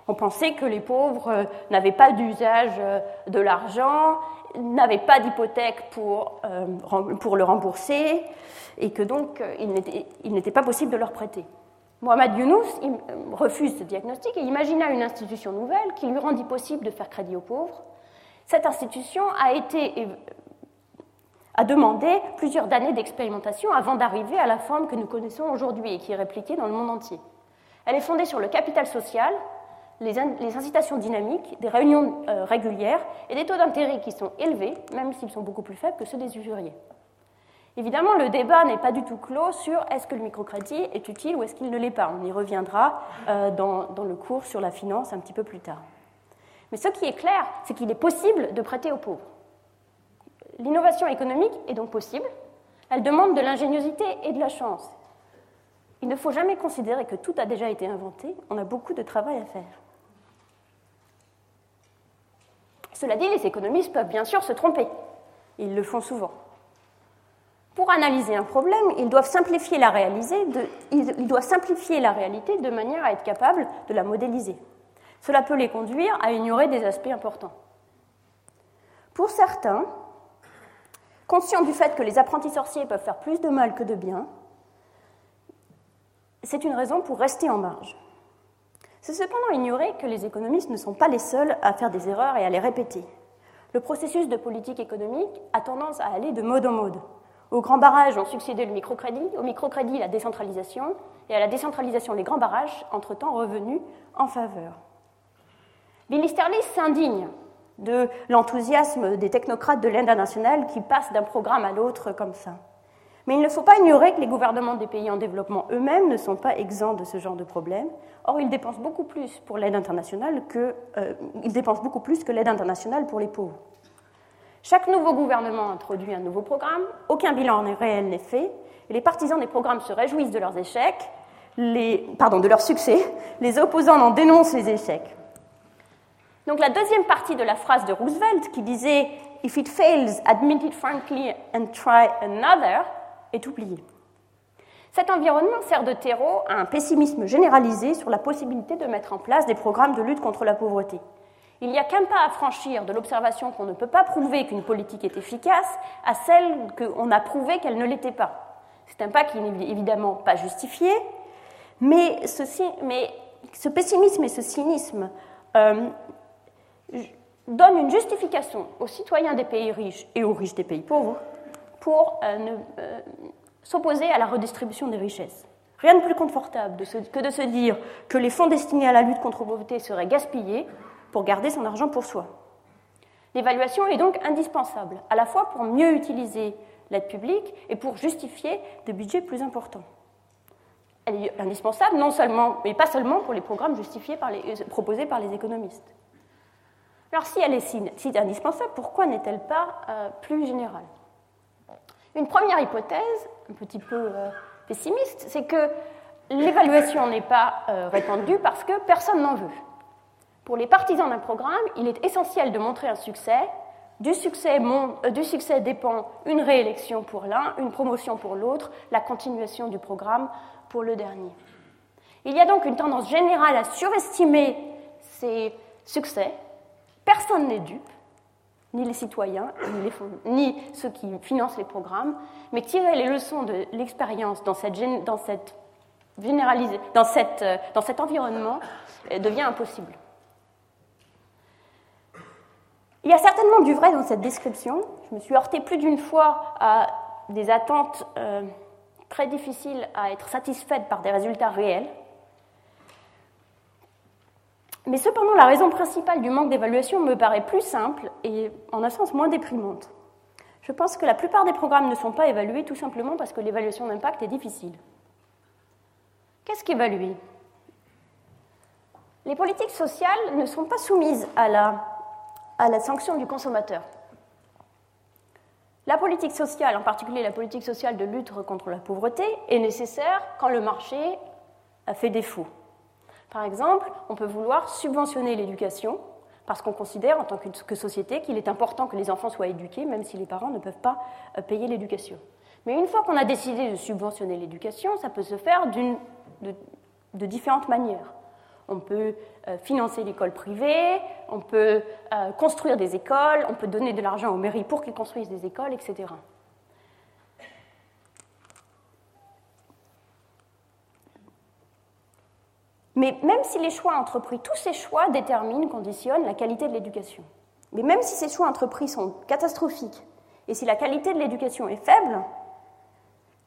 On pensait que les pauvres n'avaient pas d'usage de l'argent, n'avaient pas d'hypothèque pour le rembourser, et que donc il n'était pas possible de leur prêter. Mohamed Younous refuse ce diagnostic et imagina une institution nouvelle qui lui rendit possible de faire crédit aux pauvres. Cette institution a demandé plusieurs années d'expérimentation avant d'arriver à la forme que nous connaissons aujourd'hui et qui est répliquée dans le monde entier. Elle est fondée sur le capital social, les incitations dynamiques, des réunions régulières et des taux d'intérêt qui sont élevés, même s'ils sont beaucoup plus faibles que ceux des usuriers. Évidemment, le débat n'est pas du tout clos sur est-ce que le microcrédit est utile ou est-ce qu'il ne l'est pas. On y reviendra dans le cours sur la finance un petit peu plus tard. Mais ce qui est clair, c'est qu'il est possible de prêter aux pauvres. L'innovation économique est donc possible. Elle demande de l'ingéniosité et de la chance. Il ne faut jamais considérer que tout a déjà été inventé. On a beaucoup de travail à faire. Cela dit, les économistes peuvent bien sûr se tromper. Ils le font souvent. Pour analyser un problème, ils doivent simplifier la réalité de manière à être capables de la modéliser. Cela peut les conduire à ignorer des aspects importants. Pour certains, conscients du fait que les apprentis sorciers peuvent faire plus de mal que de bien, c'est une raison pour rester en marge. C'est cependant ignorer que les économistes ne sont pas les seuls à faire des erreurs et à les répéter. Le processus de politique économique a tendance à aller de mode en mode. Aux grands barrages ont succédé le microcrédit, au microcrédit la décentralisation, et à la décentralisation les grands barrages, entre-temps revenus en faveur. Billy Sterlis s'indigne de l'enthousiasme des technocrates de l'aide internationale qui passent d'un programme à l'autre comme ça. Mais il ne faut pas ignorer que les gouvernements des pays en développement eux-mêmes ne sont pas exempts de ce genre de problème. Or, ils dépensent beaucoup plus pour l'aide internationale que l'aide internationale pour les pauvres. Chaque nouveau gouvernement introduit un nouveau programme, aucun bilan réel n'est fait, et les partisans des programmes se réjouissent de leurs échecs, de leurs succès, les opposants en dénoncent les échecs. Donc la deuxième partie de la phrase de Roosevelt qui disait « If it fails, admit it frankly and try another » est oubliée. Cet environnement sert de terreau à un pessimisme généralisé sur la possibilité de mettre en place des programmes de lutte contre la pauvreté. Il n'y a qu'un pas à franchir de l'observation qu'on ne peut pas prouver qu'une politique est efficace à celle qu'on a prouvé qu'elle ne l'était pas. C'est un pas qui n'est évidemment pas justifié, mais ce pessimisme et ce cynisme donnent une justification aux citoyens des pays riches et aux riches des pays pauvres pour s'opposer à la redistribution des richesses. Rien de plus confortable que de se dire que les fonds destinés à la lutte contre la pauvreté seraient gaspillés pour garder son argent pour soi. L'évaluation est donc indispensable, à la fois pour mieux utiliser l'aide publique et pour justifier des budgets plus importants. Elle est indispensable, non seulement, mais pas seulement pour les programmes proposés par les économistes. Alors, si elle est si indispensable, pourquoi n'est-elle pas plus générale ? Une première hypothèse, un petit peu pessimiste, c'est que l'évaluation n'est pas répandue parce que personne n'en veut. Pour les partisans d'un programme, il est essentiel de montrer un succès. Du succès dépend une réélection pour l'un, une promotion pour l'autre, la continuation du programme pour le dernier. Il y a donc une tendance générale à surestimer ces succès. Personne n'est dupe, ni les citoyens, ni ceux qui financent les programmes, mais tirer les leçons de l'expérience dans cet environnement devient impossible. Il y a certainement du vrai dans cette description. Je me suis heurtée plus d'une fois à des attentes très difficiles à être satisfaites par des résultats réels. Mais cependant, la raison principale du manque d'évaluation me paraît plus simple et, en un sens, moins déprimante. Je pense que la plupart des programmes ne sont pas évalués tout simplement parce que l'évaluation d'impact est difficile. Qu'est-ce qu'évaluer ? Les politiques sociales ne sont pas soumises à la sanction du consommateur. La politique sociale, en particulier la politique sociale de lutte contre la pauvreté, est nécessaire quand le marché a fait défaut. Par exemple, on peut vouloir subventionner l'éducation parce qu'on considère en tant que société qu'il est important que les enfants soient éduqués, même si les parents ne peuvent pas payer l'éducation. Mais une fois qu'on a décidé de subventionner l'éducation, ça peut se faire de différentes manières. On peut financer l'école privée, on peut construire des écoles, on peut donner de l'argent aux mairies pour qu'ils construisent des écoles, etc. Mais même si les choix entrepris, tous ces choix déterminent, conditionnent la qualité de l'éducation. Mais même si ces choix entrepris sont catastrophiques et si la qualité de l'éducation est faible,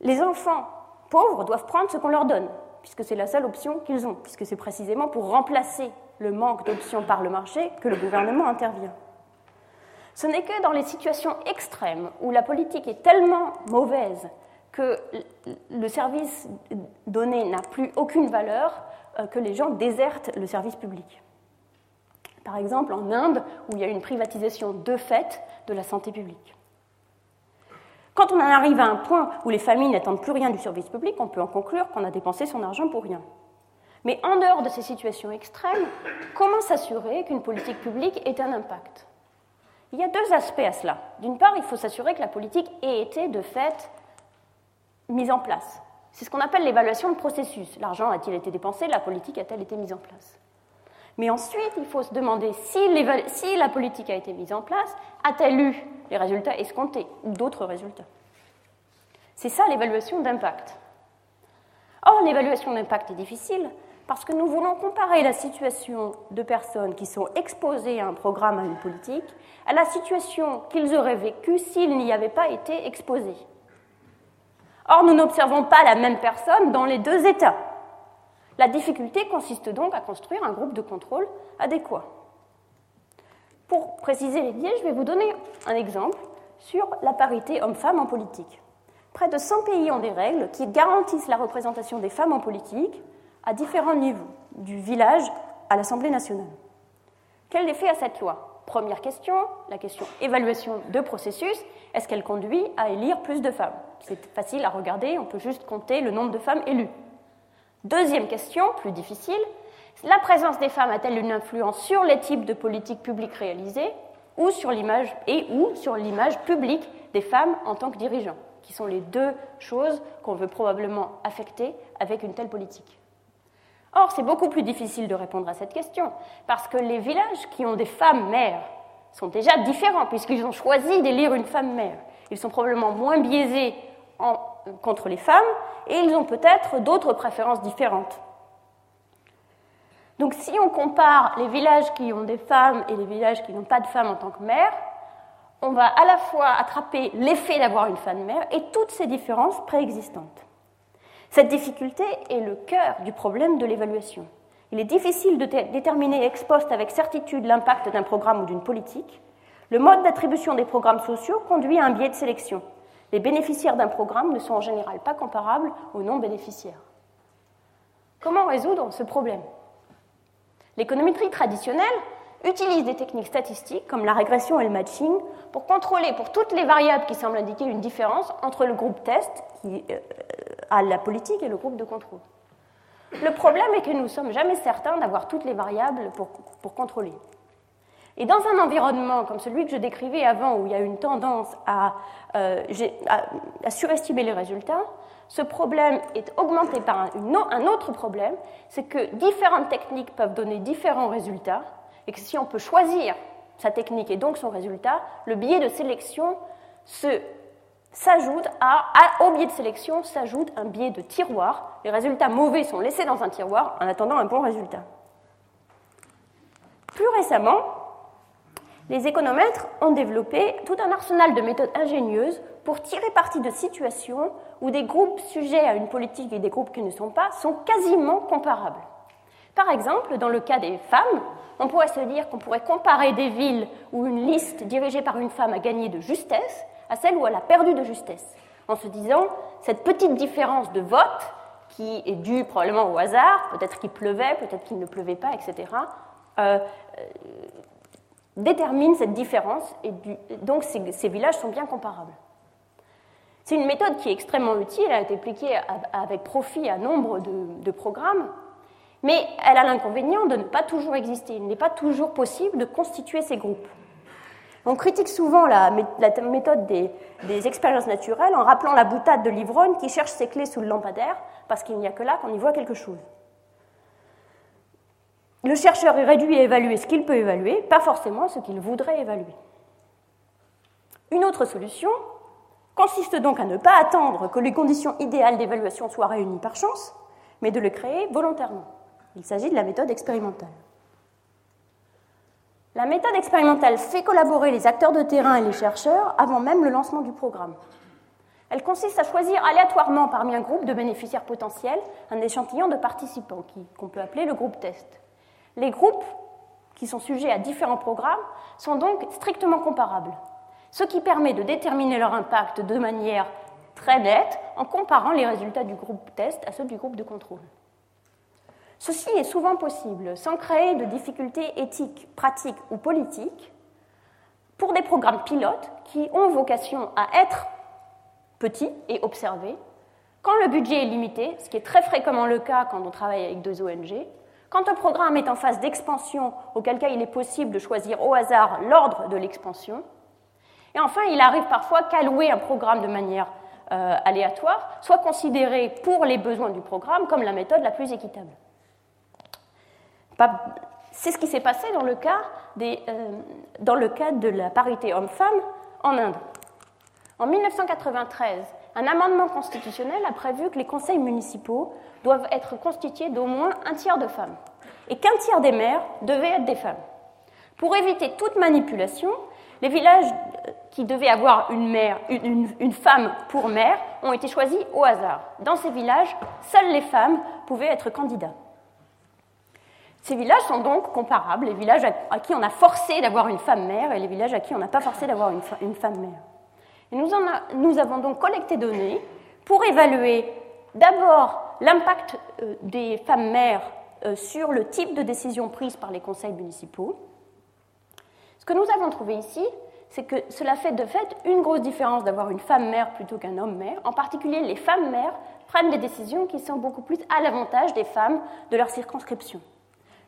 les enfants pauvres doivent prendre ce qu'on leur donne, puisque c'est la seule option qu'ils ont, puisque c'est précisément pour remplacer le manque d'options par le marché que le gouvernement intervient. Ce n'est que dans les situations extrêmes où la politique est tellement mauvaise que le service donné n'a plus aucune valeur que les gens désertent le service public. Par exemple, en Inde, où il y a une privatisation de fait de la santé publique. Quand on en arrive à un point où les familles n'attendent plus rien du service public, on peut en conclure qu'on a dépensé son argent pour rien. Mais en dehors de ces situations extrêmes, comment s'assurer qu'une politique publique ait un impact ? Il y a deux aspects à cela. D'une part, il faut s'assurer que la politique ait été de fait mise en place. C'est ce qu'on appelle l'évaluation de processus. L'argent a-t-il été dépensé, la politique a-t-elle été mise en place ? Mais ensuite, il faut se demander si la politique a été mise en place, a-t-elle eu les résultats escomptés ou d'autres résultats ? C'est ça l'évaluation d'impact. Or, l'évaluation d'impact est difficile parce que nous voulons comparer la situation de personnes qui sont exposées à un programme, à une politique, à la situation qu'ils auraient vécue s'ils n'y avaient pas été exposés. Or, nous n'observons pas la même personne dans les deux états. La difficulté consiste donc à construire un groupe de contrôle adéquat. Pour préciser les biais, je vais vous donner un exemple sur la parité homme-femme en politique. Près de 100 pays ont des règles qui garantissent la représentation des femmes en politique à différents niveaux, du village à l'Assemblée nationale. Quel effet a cette loi? Première question, la question évaluation de processus, est-ce qu'elle conduit à élire plus de femmes? C'est facile à regarder, on peut juste compter le nombre de femmes élues. Deuxième question, plus difficile, la présence des femmes a-t-elle une influence sur les types de politiques publiques réalisées ou sur l'image publique des femmes en tant que dirigeants, qui sont les deux choses qu'on veut probablement affecter avec une telle politique. Or, c'est beaucoup plus difficile de répondre à cette question, parce que les villages qui ont des femmes maires sont déjà différents, puisqu'ils ont choisi d'élire une femme maire. Ils sont probablement moins biaisés contre les femmes, et ils ont peut-être d'autres préférences différentes. Donc, si on compare les villages qui ont des femmes et les villages qui n'ont pas de femmes en tant que maire, on va à la fois attraper l'effet d'avoir une femme maire et toutes ces différences préexistantes. Cette difficulté est le cœur du problème de l'évaluation. Il est difficile de déterminer ex post avec certitude l'impact d'un programme ou d'une politique. Le mode d'attribution des programmes sociaux conduit à un biais de sélection. Les bénéficiaires d'un programme ne sont en général pas comparables aux non-bénéficiaires. Comment résoudre ce problème? L'économétrie traditionnelle utilise des techniques statistiques comme la régression et le matching pour contrôler pour toutes les variables qui semblent indiquer une différence entre le groupe test qui a la politique et le groupe de contrôle. Le problème est que nous ne sommes jamais certains d'avoir toutes les variables pour contrôler. Et dans un environnement comme celui que je décrivais avant, où il y a une tendance à surestimer les résultats, ce problème est augmenté par un autre problème, c'est que différentes techniques peuvent donner différents résultats, et que si on peut choisir sa technique et donc son résultat, le biais de sélection au biais de sélection s'ajoute un biais de tiroir. Les résultats mauvais sont laissés dans un tiroir en attendant un bon résultat. Plus récemment, les économètres ont développé tout un arsenal de méthodes ingénieuses pour tirer parti de situations où des groupes sujets à une politique et des groupes qui ne sont pas sont quasiment comparables. Par exemple, dans le cas des femmes, on pourrait se dire qu'on pourrait comparer des villes où une liste dirigée par une femme a gagné de justesse à celle où elle a perdu de justesse, en se disant cette petite différence de vote, qui est due probablement au hasard, peut-être qu'il pleuvait, peut-être qu'il ne pleuvait pas, etc., détermine cette différence, et donc ces villages sont bien comparables. C'est une méthode qui est extrêmement utile, elle a été appliquée avec profit à nombre de programmes, mais elle a l'inconvénient de ne pas toujours exister. Il n'est pas toujours possible de constituer ces groupes. On critique souvent la méthode des expériences naturelles en rappelant la boutade de l'ivrogne qui cherche ses clés sous le lampadaire, parce qu'il n'y a que là qu'on y voit quelque chose. Le chercheur est réduit à évaluer ce qu'il peut évaluer, pas forcément ce qu'il voudrait évaluer. Une autre solution consiste donc à ne pas attendre que les conditions idéales d'évaluation soient réunies par chance, mais de le créer volontairement. Il s'agit de la méthode expérimentale. La méthode expérimentale fait collaborer les acteurs de terrain et les chercheurs avant même le lancement du programme. Elle consiste à choisir aléatoirement parmi un groupe de bénéficiaires potentiels un échantillon de participants qu'on peut appeler le groupe test. Les groupes qui sont sujets à différents programmes sont donc strictement comparables, ce qui permet de déterminer leur impact de manière très nette en comparant les résultats du groupe test à ceux du groupe de contrôle. Ceci est souvent possible sans créer de difficultés éthiques, pratiques ou politiques pour des programmes pilotes qui ont vocation à être petits et observés quand le budget est limité, ce qui est très fréquemment le cas quand on travaille avec deux ONG, quand un programme est en phase d'expansion, auquel cas il est possible de choisir au hasard l'ordre de l'expansion, et enfin il arrive parfois qu'allouer un programme de manière aléatoire soit considéré pour les besoins du programme comme la méthode la plus équitable. C'est ce qui s'est passé dans le cas de la parité homme-femme en Inde. En 1993, un amendement constitutionnel a prévu que les conseils municipaux doivent être constitués d'au moins un tiers de femmes et qu'un tiers des maires devaient être des femmes. Pour éviter toute manipulation, les villages qui devaient avoir une femme pour maire ont été choisis au hasard. Dans ces villages, seules les femmes pouvaient être candidats. Ces villages sont donc comparables, les villages à qui on a forcé d'avoir une femme mère et les villages à qui on n'a pas forcé d'avoir une femme mère. Et nous avons donc collecté des données pour évaluer d'abord l'impact des femmes mères sur le type de décision prise par les conseils municipaux. Ce que nous avons trouvé ici, c'est que cela fait de fait une grosse différence d'avoir une femme mère plutôt qu'un homme mère. En particulier, les femmes mères prennent des décisions qui sont beaucoup plus à l'avantage des femmes de leur circonscription.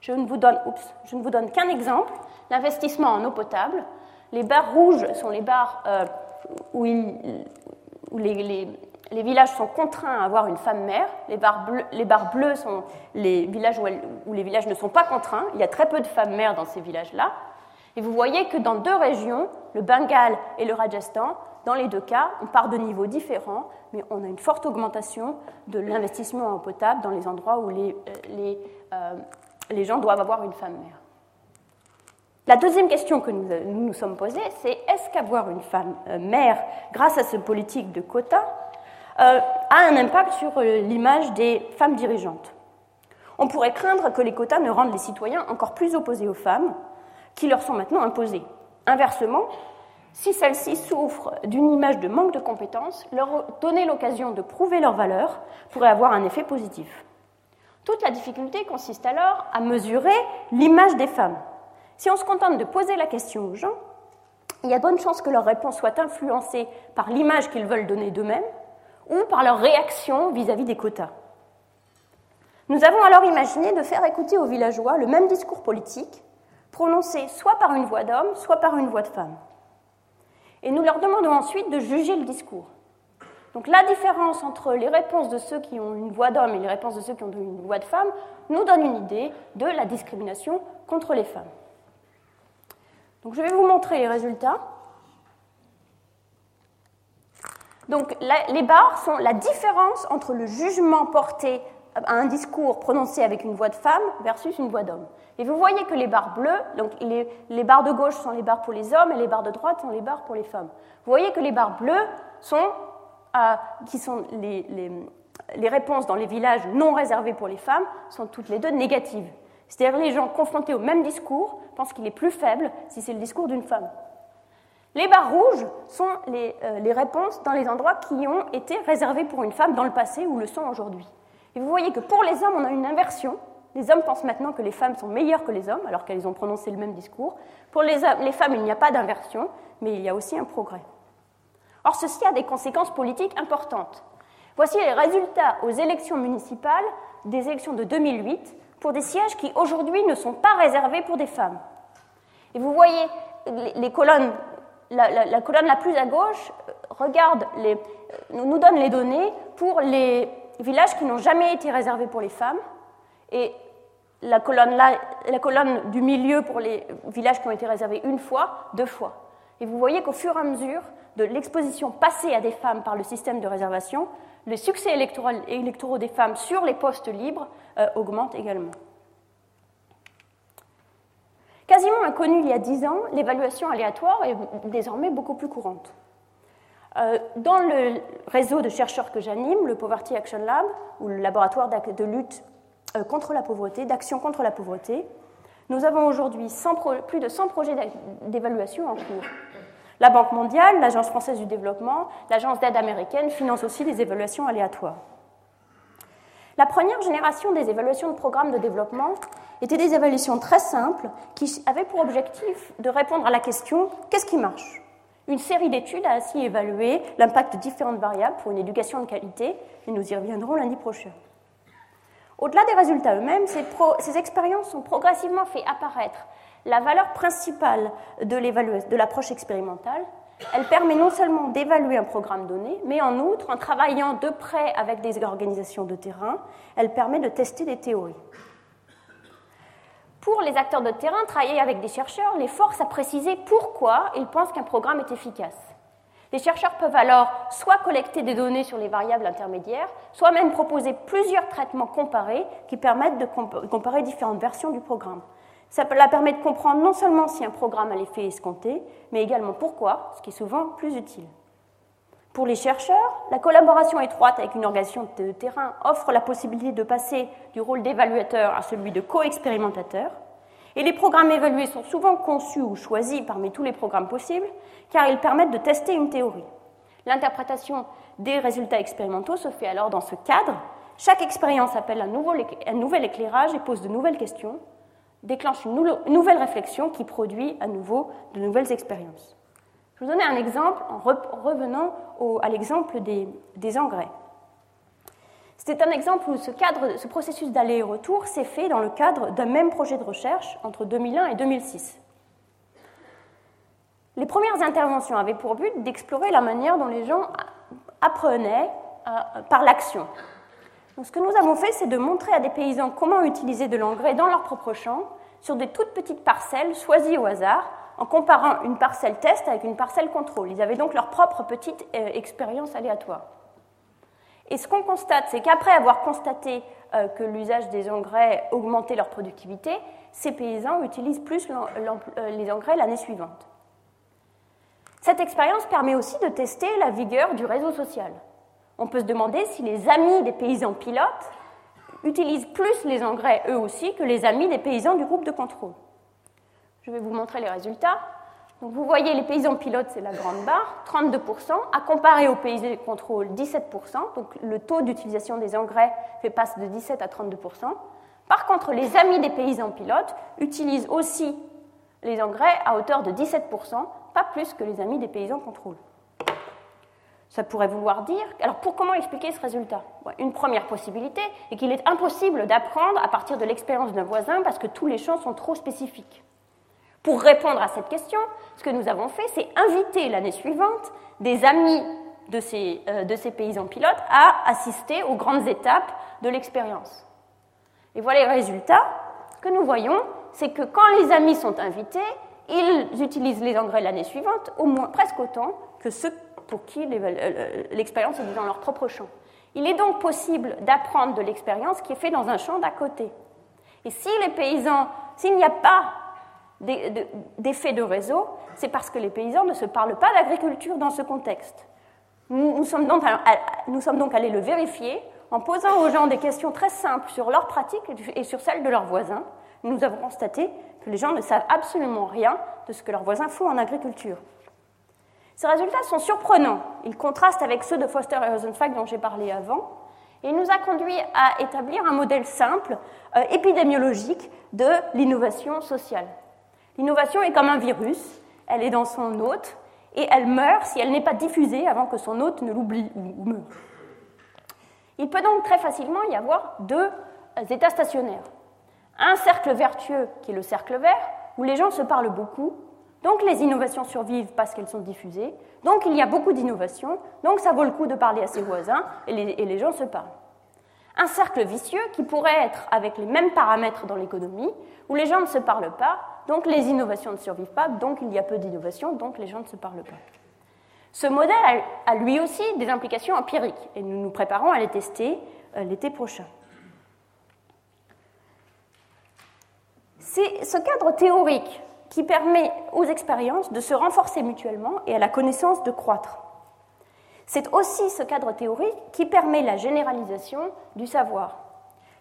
Je ne vous donne qu'un exemple, l'investissement en eau potable. Les barres rouges sont les barres où les villages sont contraints à avoir une femme mère. Les barres bleues sont les villages où les villages ne sont pas contraints. Il y a très peu de femmes mères dans ces villages-là. Et vous voyez que dans deux régions, le Bengale et le Rajasthan, dans les deux cas, on part de niveaux différents, mais on a une forte augmentation de l'investissement en eau potable dans les endroits où les gens doivent avoir une femme mère. La deuxième question que nous nous sommes posée, c'est est-ce qu'avoir une femme mère, grâce à cette politique de quotas, a un impact sur l'image des femmes dirigeantes? On pourrait craindre que les quotas ne rendent les citoyens encore plus opposés aux femmes, qui leur sont maintenant imposées. Inversement, si celles-ci souffrent d'une image de manque de compétences, leur donner l'occasion de prouver leur valeur pourrait avoir un effet positif. Toute la difficulté consiste alors à mesurer l'image des femmes. Si on se contente de poser la question aux gens, il y a de bonnes chances que leur réponse soit influencée par l'image qu'ils veulent donner d'eux-mêmes ou par leur réaction vis-à-vis des quotas. Nous avons alors imaginé de faire écouter aux villageois le même discours politique, prononcé soit par une voix d'homme, soit par une voix de femme. Et nous leur demandons ensuite de juger le discours. Donc la différence entre les réponses de ceux qui ont une voix d'homme et les réponses de ceux qui ont une voix de femme nous donne une idée de la discrimination contre les femmes. Donc je vais vous montrer les résultats. Donc les barres sont la différence entre le jugement porté à un discours prononcé avec une voix de femme versus une voix d'homme. Et vous voyez que les barres bleues, donc les barres de gauche sont les barres pour les hommes et les barres de droite sont les barres pour les femmes. Vous voyez que les barres bleues qui sont les réponses dans les villages non réservés pour les femmes, sont toutes les deux négatives. C'est-à-dire que les gens confrontés au même discours pensent qu'il est plus faible si c'est le discours d'une femme. Les barres rouges sont les réponses dans les endroits qui ont été réservés pour une femme dans le passé ou le sont aujourd'hui. Et vous voyez que pour les hommes, on a une inversion. Les hommes pensent maintenant que les femmes sont meilleures que les hommes, alors qu'elles ont prononcé le même discours. Pour les femmes, il n'y a pas d'inversion, mais il y a aussi un progrès. Or, ceci a des conséquences politiques importantes. Voici les résultats aux élections municipales des élections de 2008 pour des sièges qui, aujourd'hui, ne sont pas réservés pour des femmes. Et vous voyez les colonnes, la colonne la plus à gauche nous donne les données pour les villages qui n'ont jamais été réservés pour les femmes, et la colonne du milieu pour les villages qui ont été réservés une fois, 2 fois. Et vous voyez qu'au fur et à mesure de l'exposition passée à des femmes par le système de réservation, les succès électoraux des femmes sur les postes libres augmentent également. Quasiment inconnue il y a 10 ans, l'évaluation aléatoire est désormais beaucoup plus courante. Dans le réseau de chercheurs que j'anime, le Poverty Action Lab, ou le laboratoire de lutte contre la pauvreté, d'action contre la pauvreté, nous avons aujourd'hui plus de 100 projets d'évaluation en cours. La Banque mondiale, l'Agence française du développement, l'Agence d'aide américaine financent aussi des évaluations aléatoires. La première génération des évaluations de programmes de développement étaient des évaluations très simples qui avaient pour objectif de répondre à la question « Qu'est-ce qui marche ?» Une série d'études a ainsi évalué l'impact de différentes variables pour une éducation de qualité, et nous y reviendrons lundi prochain. Au-delà des résultats eux-mêmes, ces expériences ont progressivement fait apparaître la valeur principale de l'approche expérimentale. Elle permet non seulement d'évaluer un programme donné, mais en outre, en travaillant de près avec des organisations de terrain, elle permet de tester des théories. Pour les acteurs de terrain, travailler avec des chercheurs les force à préciser pourquoi ils pensent qu'un programme est efficace. Les chercheurs peuvent alors soit collecter des données sur les variables intermédiaires, soit même proposer plusieurs traitements comparés qui permettent de comparer différentes versions du programme. Cela permet de comprendre non seulement si un programme a l'effet escompté, mais également pourquoi, ce qui est souvent plus utile. Pour les chercheurs, la collaboration étroite avec une organisation de terrain offre la possibilité de passer du rôle d'évaluateur à celui de co-expérimentateur. Et les programmes évalués sont souvent conçus ou choisis parmi tous les programmes possibles, car ils permettent de tester une théorie. L'interprétation des résultats expérimentaux se fait alors dans ce cadre. Chaque expérience appelle un nouvel éclairage et pose de nouvelles questions, déclenche une nouvelle réflexion qui produit à nouveau de nouvelles expériences. Je vais vous donner un exemple en revenant à l'exemple des engrais. C'est un exemple où ce processus d'aller et retour s'est fait dans le cadre d'un même projet de recherche entre 2001 et 2006. Les premières interventions avaient pour but d'explorer la manière dont les gens apprenaient par l'action. Donc, ce que nous avons fait, c'est de montrer à des paysans comment utiliser de l'engrais dans leur propre champ, sur des toutes petites parcelles choisies au hasard, en comparant une parcelle test avec une parcelle contrôle. Ils avaient donc leur propre petite expérience aléatoire. Et ce qu'on constate, c'est qu'après avoir constaté que l'usage des engrais augmentait leur productivité, ces paysans utilisent plus les engrais l'année suivante. Cette expérience permet aussi de tester la vigueur du réseau social. On peut se demander si les amis des paysans pilotes utilisent plus les engrais eux aussi que les amis des paysans du groupe de contrôle. Je vais vous montrer les résultats. Donc vous voyez les paysans pilotes, c'est la grande barre, 32%, à comparer aux paysans de contrôle, 17%. Donc le taux d'utilisation des engrais passe de 17 à 32%. Par contre, les amis des paysans pilotes utilisent aussi les engrais à hauteur de 17%, pas plus que les amis des paysans contrôle. Ça pourrait vouloir dire... Alors, comment expliquer ce résultat ? Une première possibilité est qu'il est impossible d'apprendre à partir de l'expérience d'un voisin parce que tous les champs sont trop spécifiques. Pour répondre à cette question, ce que nous avons fait, c'est inviter l'année suivante des amis de ces paysans pilotes à assister aux grandes étapes de l'expérience. Et voilà les résultats que nous voyons, c'est que quand les amis sont invités, ils utilisent les engrais l'année suivante au moins presque autant que ceux pour qui l'expérience est dans leur propre champ. Il est donc possible d'apprendre de l'expérience qui est faite dans un champ d'à côté. Et si les paysans, s'il n'y a pas d'effet de réseau, c'est parce que les paysans ne se parlent pas d'agriculture dans ce contexte. Nous sommes donc allés le vérifier en posant aux gens des questions très simples sur leurs pratiques et sur celles de leurs voisins. Nous avons constaté que les gens ne savent absolument rien de ce que leurs voisins font en agriculture. Ces résultats sont surprenants. Ils contrastent avec ceux de Foster et Rosenfeld dont j'ai parlé avant. Et il nous a conduit à établir un modèle simple, épidémiologique, de l'innovation sociale. L'innovation est comme un virus. Elle est dans son hôte et elle meurt si elle n'est pas diffusée avant que son hôte ne l'oublie ou meure. Il peut donc très facilement y avoir deux états stationnaires. Un cercle vertueux qui est le cercle vert, où les gens se parlent beaucoup, donc les innovations survivent parce qu'elles sont diffusées, donc il y a beaucoup d'innovations, donc ça vaut le coup de parler à ses voisins et les gens se parlent. Un cercle vicieux qui pourrait être avec les mêmes paramètres dans l'économie, où les gens ne se parlent pas, donc les innovations ne survivent pas, donc il y a peu d'innovations, donc les gens ne se parlent pas. Ce modèle a lui aussi des implications empiriques et nous nous préparons à les tester l'été prochain. C'est ce cadre théorique qui permet aux expériences de se renforcer mutuellement et à la connaissance de croître. C'est aussi ce cadre théorique qui permet la généralisation du savoir.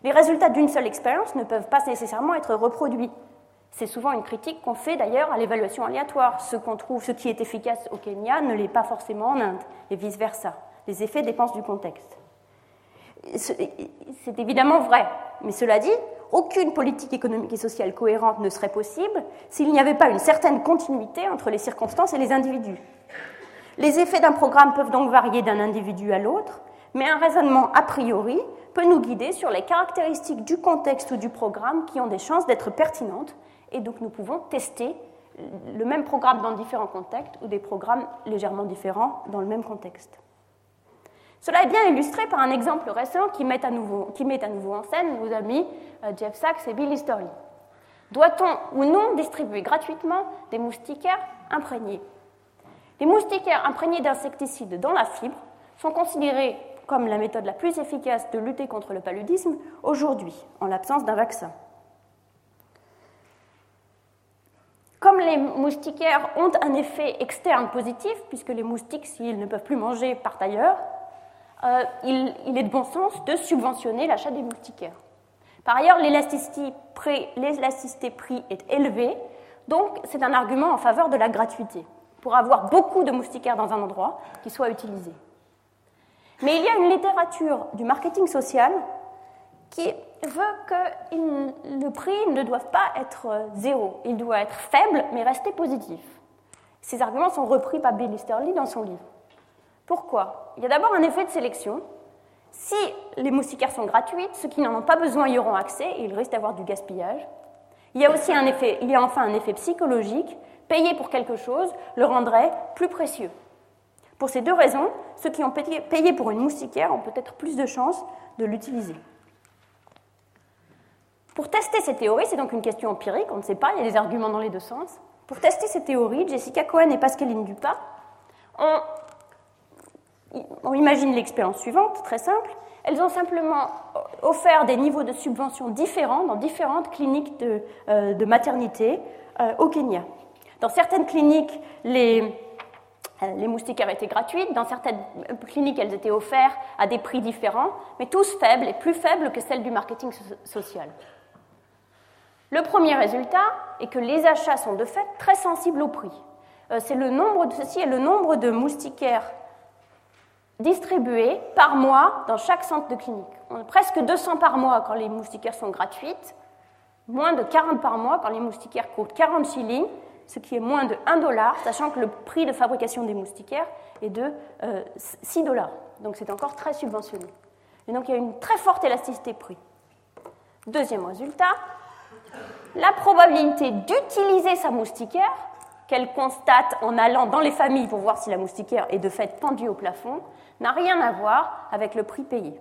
Les résultats d'une seule expérience ne peuvent pas nécessairement être reproduits. C'est souvent une critique qu'on fait d'ailleurs à l'évaluation aléatoire. Ce qui est efficace au Kenya ne l'est pas forcément en Inde, et vice-versa. Les effets dépendent du contexte. C'est évidemment vrai, mais cela dit, aucune politique économique et sociale cohérente ne serait possible s'il n'y avait pas une certaine continuité entre les circonstances et les individus. Les effets d'un programme peuvent donc varier d'un individu à l'autre, mais un raisonnement a priori peut nous guider sur les caractéristiques du contexte ou du programme qui ont des chances d'être pertinentes, et donc nous pouvons tester le même programme dans différents contextes ou des programmes légèrement différents dans le même contexte. Cela est bien illustré par un exemple récent qui met à nouveau en scène nos amis Jeff Sachs et Bill Easterly. Doit-on ou non distribuer gratuitement des moustiquaires imprégnés ? Les moustiquaires imprégnés d'insecticides dans la fibre sont considérés comme la méthode la plus efficace de lutter contre le paludisme aujourd'hui, en l'absence d'un vaccin. Comme les moustiquaires ont un effet externe positif, puisque les moustiques, s'ils ne peuvent plus manger, partent ailleurs, il est de bon sens de subventionner l'achat des moustiquaires. Par ailleurs, l'élasticité prix est élevée, donc c'est un argument en faveur de la gratuité, pour avoir beaucoup de moustiquaires dans un endroit qui soit utilisé. Mais il y a une littérature du marketing social qui veut que le prix ne doive pas être zéro, il doit être faible mais rester positif. Ces arguments sont repris par Bill Easterly dans son livre. Pourquoi ? Il y a d'abord un effet de sélection. Si les moustiquaires sont gratuites, ceux qui n'en ont pas besoin y auront accès et il risque d'avoir du gaspillage. Il y a enfin un effet psychologique. Payer pour quelque chose le rendrait plus précieux. Pour ces deux raisons, ceux qui ont payé pour une moustiquaire ont peut-être plus de chances de l'utiliser. Pour tester ces théories, c'est donc une question empirique, on ne sait pas, il y a des arguments dans les deux sens. Pour tester ces théories, Jessica Cohen et Pascaline Dupas on imagine l'expérience suivante, très simple. Elles ont simplement offert des niveaux de subvention différents dans différentes cliniques de maternité au Kenya. Dans certaines cliniques, les moustiquaires étaient gratuites, dans certaines cliniques, elles étaient offertes à des prix différents, mais tous faibles et plus faibles que celles du marketing social. Le premier résultat est que les achats sont de fait très sensibles au prix. Ceci est le nombre de moustiquaires distribués par mois dans chaque centre de clinique. On a presque 200 par mois quand les moustiquaires sont gratuites, moins de 40 par mois quand les moustiquaires coûtent 40 shillings, ce qui est moins de $1, sachant que le prix de fabrication des moustiquaires est de $6. Donc c'est encore très subventionné. Et donc il y a une très forte élasticité prix. Deuxième résultat, la probabilité d'utiliser sa moustiquaire, qu'elle constate en allant dans les familles pour voir si la moustiquaire est de fait pendue au plafond, n'a rien à voir avec le prix payé.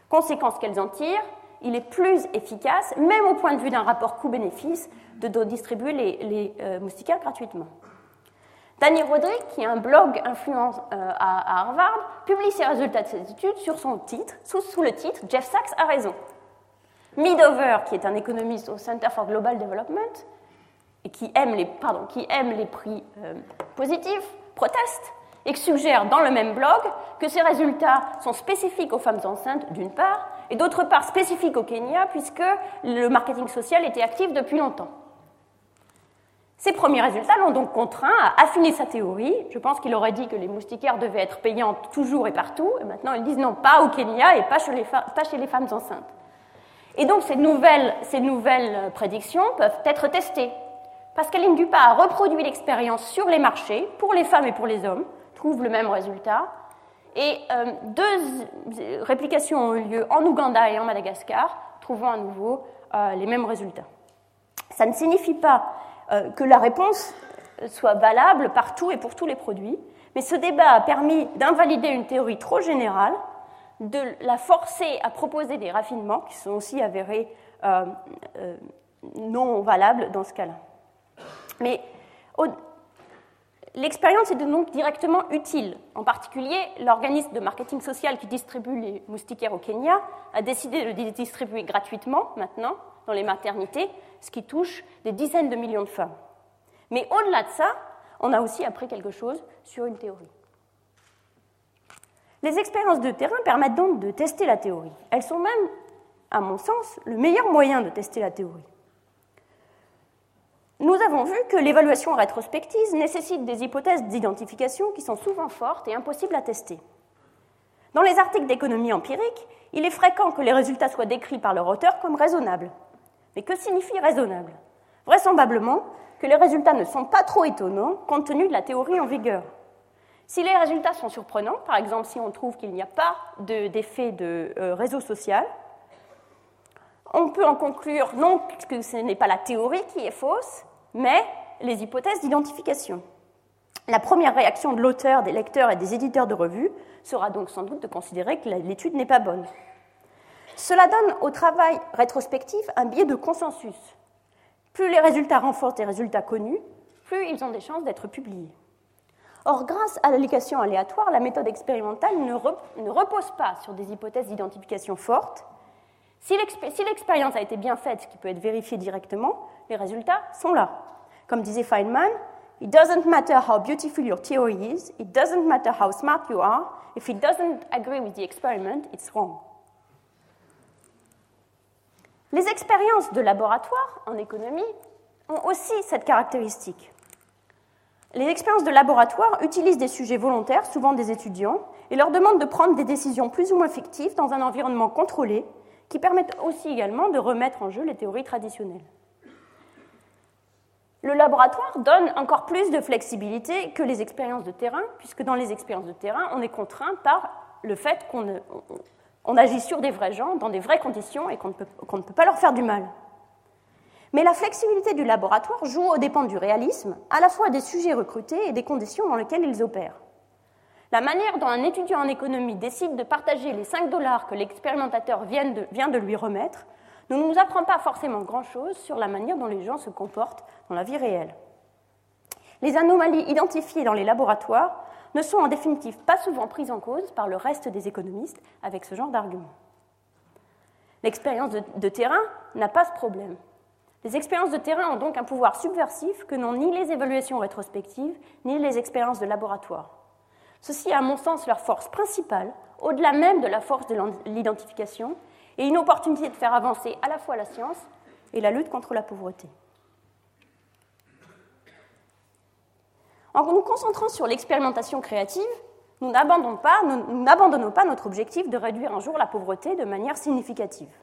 Conséquence qu'elles en tirent, il est plus efficace, même au point de vue d'un rapport coût-bénéfice, de distribuer les moustiquaires gratuitement. Danny Roderick, qui a un blog influence à Harvard, publie ses résultats de cette étude sur son titre, sous le titre « Jeff Sachs a raison ». Meadover, qui est un économiste au Center for Global Development et qui aime les prix positifs, proteste et suggère dans le même blog que ces résultats sont spécifiques aux femmes enceintes d'une part et d'autre part spécifiques au Kenya puisque le marketing social était actif depuis longtemps. Ces premiers résultats l'ont donc contraint à affiner sa théorie. Je pense qu'il aurait dit que les moustiquaires devaient être payantes toujours et partout, et maintenant ils disent non, pas au Kenya et pas chez les femmes enceintes. Et donc ces nouvelles prédictions peuvent être testées. Pascaline Dupas a reproduit l'expérience sur les marchés, pour les femmes et pour les hommes, trouve le même résultat, et deux réplications ont eu lieu en Ouganda et en Madagascar, trouvant à nouveau les mêmes résultats. Ça ne signifie pas que la réponse soit valable partout et pour tous les produits, mais ce débat a permis d'invalider une théorie trop générale, de la forcer à proposer des raffinements qui sont aussi avérés non valables dans ce cas-là. Mais l'expérience est donc directement utile. En particulier, l'organisme de marketing social qui distribue les moustiquaires au Kenya a décidé de les distribuer gratuitement maintenant dans les maternités, ce qui touche des dizaines de millions de femmes. Mais au-delà de ça, on a aussi appris quelque chose sur une théorie. Les expériences de terrain permettent donc de tester la théorie. Elles sont même, à mon sens, le meilleur moyen de tester la théorie. Nous avons vu que l'évaluation rétrospective nécessite des hypothèses d'identification qui sont souvent fortes et impossibles à tester. Dans les articles d'économie empirique, il est fréquent que les résultats soient décrits par leur auteur comme raisonnables. Mais que signifie raisonnable ? Vraisemblablement que les résultats ne sont pas trop étonnants compte tenu de la théorie en vigueur. Si les résultats sont surprenants, par exemple si on trouve qu'il n'y a pas d'effet de réseau social, on peut en conclure non que ce n'est pas la théorie qui est fausse, mais les hypothèses d'identification. La première réaction de l'auteur, des lecteurs et des éditeurs de revues sera donc sans doute de considérer que l'étude n'est pas bonne. Cela donne au travail rétrospectif un biais de consensus. Plus les résultats renforcent des résultats connus, plus ils ont des chances d'être publiés. Or, grâce à l'allocation aléatoire, la méthode expérimentale ne repose pas sur des hypothèses d'identification fortes. Si l'expérience a été bien faite, ce qui peut être vérifié directement, les résultats sont là. Comme disait Feynman, it doesn't matter how beautiful your theory is, it doesn't matter how smart you are, if it doesn't agree with the experiment, it's wrong. Les expériences de laboratoire en économie ont aussi cette caractéristique. Les expériences de laboratoire utilisent des sujets volontaires, souvent des étudiants, et leur demandent de prendre des décisions plus ou moins fictives dans un environnement contrôlé, qui permettent aussi également de remettre en jeu les théories traditionnelles. Le laboratoire donne encore plus de flexibilité que les expériences de terrain, puisque dans les expériences de terrain, on est contraint par le fait qu'on agit sur des vrais gens, dans des vraies conditions, et qu'on ne peut pas leur faire du mal. Mais la flexibilité du laboratoire joue aux dépens du réalisme, à la fois des sujets recrutés et des conditions dans lesquelles ils opèrent. La manière dont un étudiant en économie décide de partager les 5 $ que l'expérimentateur vient de lui remettre ne nous apprend pas forcément grand-chose sur la manière dont les gens se comportent dans la vie réelle. Les anomalies identifiées dans les laboratoires ne sont en définitive pas souvent prises en cause par le reste des économistes avec ce genre d'argument. L'expérience de terrain n'a pas ce problème. Les expériences de terrain ont donc un pouvoir subversif que n'ont ni les évaluations rétrospectives ni les expériences de laboratoire. Ceci est à mon sens leur force principale, au-delà même de la force de l'identification, et une opportunité de faire avancer à la fois la science et la lutte contre la pauvreté. En nous concentrant sur l'expérimentation créative, nous n'abandonnons pas notre objectif de réduire un jour la pauvreté de manière significative.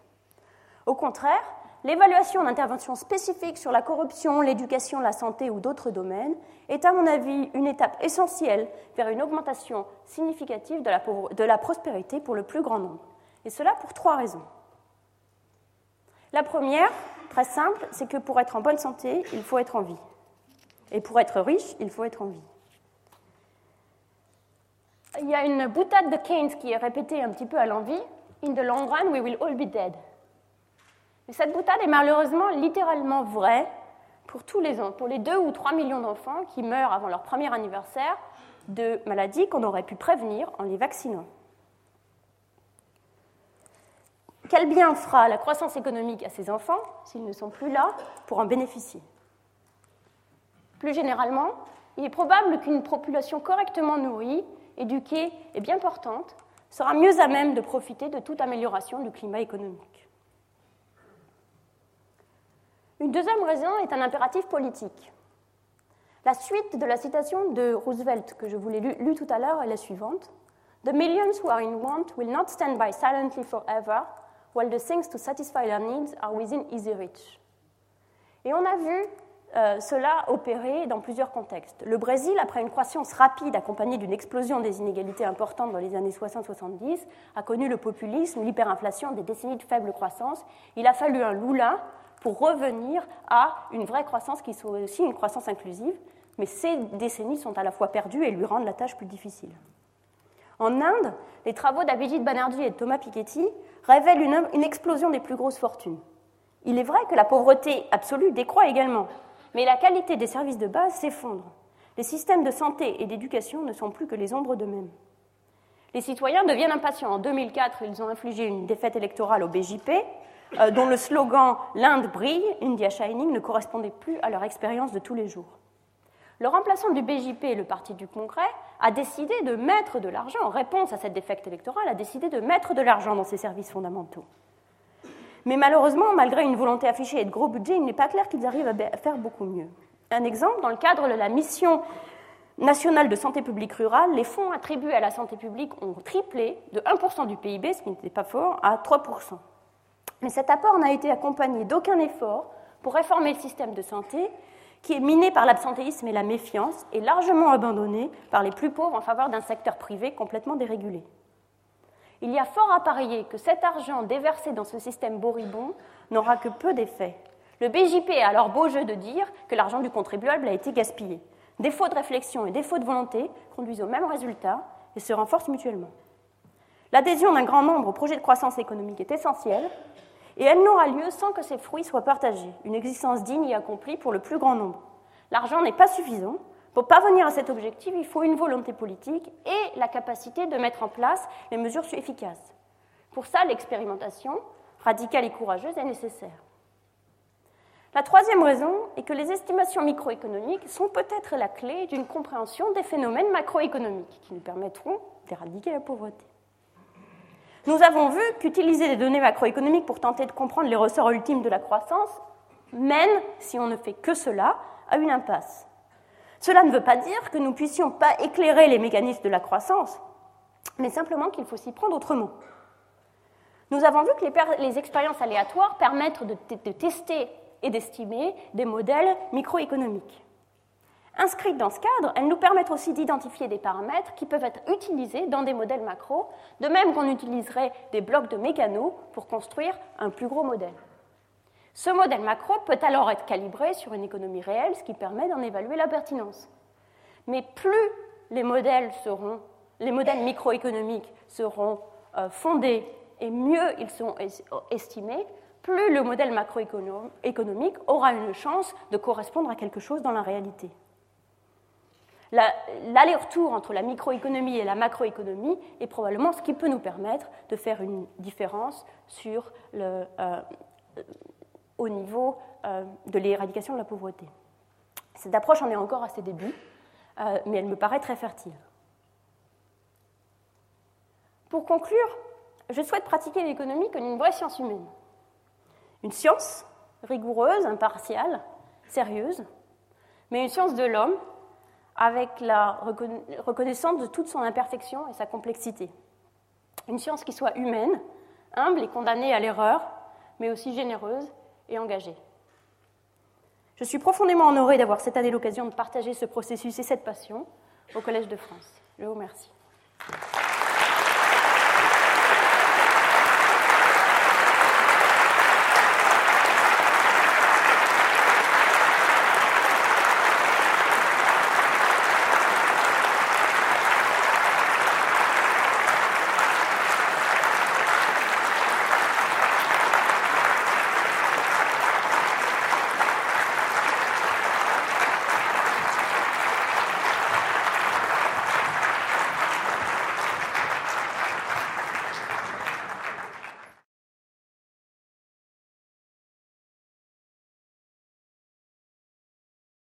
Au contraire, l'évaluation d'interventions spécifiques sur la corruption, l'éducation, la santé ou d'autres domaines est, à mon avis, une étape essentielle vers une augmentation significative de la prospérité pour le plus grand nombre. Et cela pour 3 raisons. La première, très simple, c'est que pour être en bonne santé, il faut être en vie. Et pour être riche, il faut être en vie. Il y a une boutade de Keynes qui est répétée un petit peu à l'envi. « In the long run, we will all be dead ». Mais cette boutade est malheureusement littéralement vraie pour tous les ans, pour les 2 ou 3 millions d'enfants qui meurent avant leur premier anniversaire de maladies qu'on aurait pu prévenir en les vaccinant. Quel bien fera la croissance économique à ces enfants s'ils ne sont plus là pour en bénéficier ? Plus généralement, il est probable qu'une population correctement nourrie, éduquée et bien portante sera mieux à même de profiter de toute amélioration du climat économique. Une deuxième raison est un impératif politique. La suite de la citation de Roosevelt que je vous l'ai lue tout à l'heure est la suivante. « The millions who are in want will not stand by silently forever, while the things to satisfy their needs are within easy reach. » Et on a vu cela opérer dans plusieurs contextes. Le Brésil, après une croissance rapide accompagnée d'une explosion des inégalités importantes dans les années 60-70, a connu le populisme, l'hyperinflation, des décennies de faible croissance. Il a fallu un Lula pour revenir à une vraie croissance qui soit aussi une croissance inclusive, mais ces décennies sont à la fois perdues et lui rendent la tâche plus difficile. En Inde, les travaux d'Abhijit Banerjee et de Thomas Piketty révèlent une explosion des plus grosses fortunes. Il est vrai que la pauvreté absolue décroît également, mais la qualité des services de base s'effondre. Les systèmes de santé et d'éducation ne sont plus que les ombres d'eux-mêmes. Les citoyens deviennent impatients. En 2004, ils ont infligé une défaite électorale au BJP, dont le slogan « L'Inde brille, India Shining » ne correspondait plus à leur expérience de tous les jours. Le remplaçant du BJP, le Parti du Congrès, a décidé de mettre de l'argent, en réponse à cette défaite électorale, a décidé de mettre de l'argent dans ces services fondamentaux. Mais malheureusement, malgré une volonté affichée et de gros budgets, il n'est pas clair qu'ils arrivent à faire beaucoup mieux. Un exemple, dans le cadre de la mission nationale de santé publique rurale, les fonds attribués à la santé publique ont triplé de 1% du PIB, ce qui n'était pas fort, à 3%. Mais cet apport n'a été accompagné d'aucun effort pour réformer le système de santé, qui est miné par l'absentéisme et la méfiance, et largement abandonné par les plus pauvres en faveur d'un secteur privé complètement dérégulé. Il y a fort à parier que cet argent déversé dans ce système moribond n'aura que peu d'effet. Le BJP a alors beau jeu de dire que l'argent du contribuable a été gaspillé. Défaut de réflexion et défaut de volonté conduisent au même résultat et se renforcent mutuellement. L'adhésion d'un grand nombre au projet de croissance économique est essentielle, et elle n'aura lieu sans que ses fruits soient partagés, une existence digne et accomplie pour le plus grand nombre. L'argent n'est pas suffisant. Pour parvenir à cet objectif, il faut une volonté politique et la capacité de mettre en place les mesures efficaces. Pour ça, l'expérimentation, radicale et courageuse, est nécessaire. La troisième raison est que les estimations microéconomiques sont peut-être la clé d'une compréhension des phénomènes macroéconomiques qui nous permettront d'éradiquer la pauvreté. Nous avons vu qu'utiliser des données macroéconomiques pour tenter de comprendre les ressorts ultimes de la croissance mène, si on ne fait que cela, à une impasse. Cela ne veut pas dire que nous ne puissions pas éclairer les mécanismes de la croissance, mais simplement qu'il faut s'y prendre autrement. Nous avons vu que les expériences aléatoires permettent de tester et d'estimer des modèles microéconomiques. Inscrites dans ce cadre, elles nous permettent aussi d'identifier des paramètres qui peuvent être utilisés dans des modèles macro, de même qu'on utiliserait des blocs de mécanos pour construire un plus gros modèle. Ce modèle macro peut alors être calibré sur une économie réelle, ce qui permet d'en évaluer la pertinence. Mais plus les modèles microéconomiques seront fondés et mieux ils sont estimés, plus le modèle macroéconomique aura une chance de correspondre à quelque chose dans la réalité. L'aller-retour entre la microéconomie et la macroéconomie est probablement ce qui peut nous permettre de faire une différence au niveau de l'éradication de la pauvreté. Cette approche en est encore à ses débuts, mais elle me paraît très fertile. Pour conclure, je souhaite pratiquer l'économie comme une vraie science humaine. Une science rigoureuse, impartiale, sérieuse, mais une science de l'homme avec la reconnaissance de toute son imperfection et sa complexité. Une science qui soit humaine, humble et condamnée à l'erreur, mais aussi généreuse et engagée. Je suis profondément honorée d'avoir cette année l'occasion de partager ce processus et cette passion au Collège de France. Je vous remercie.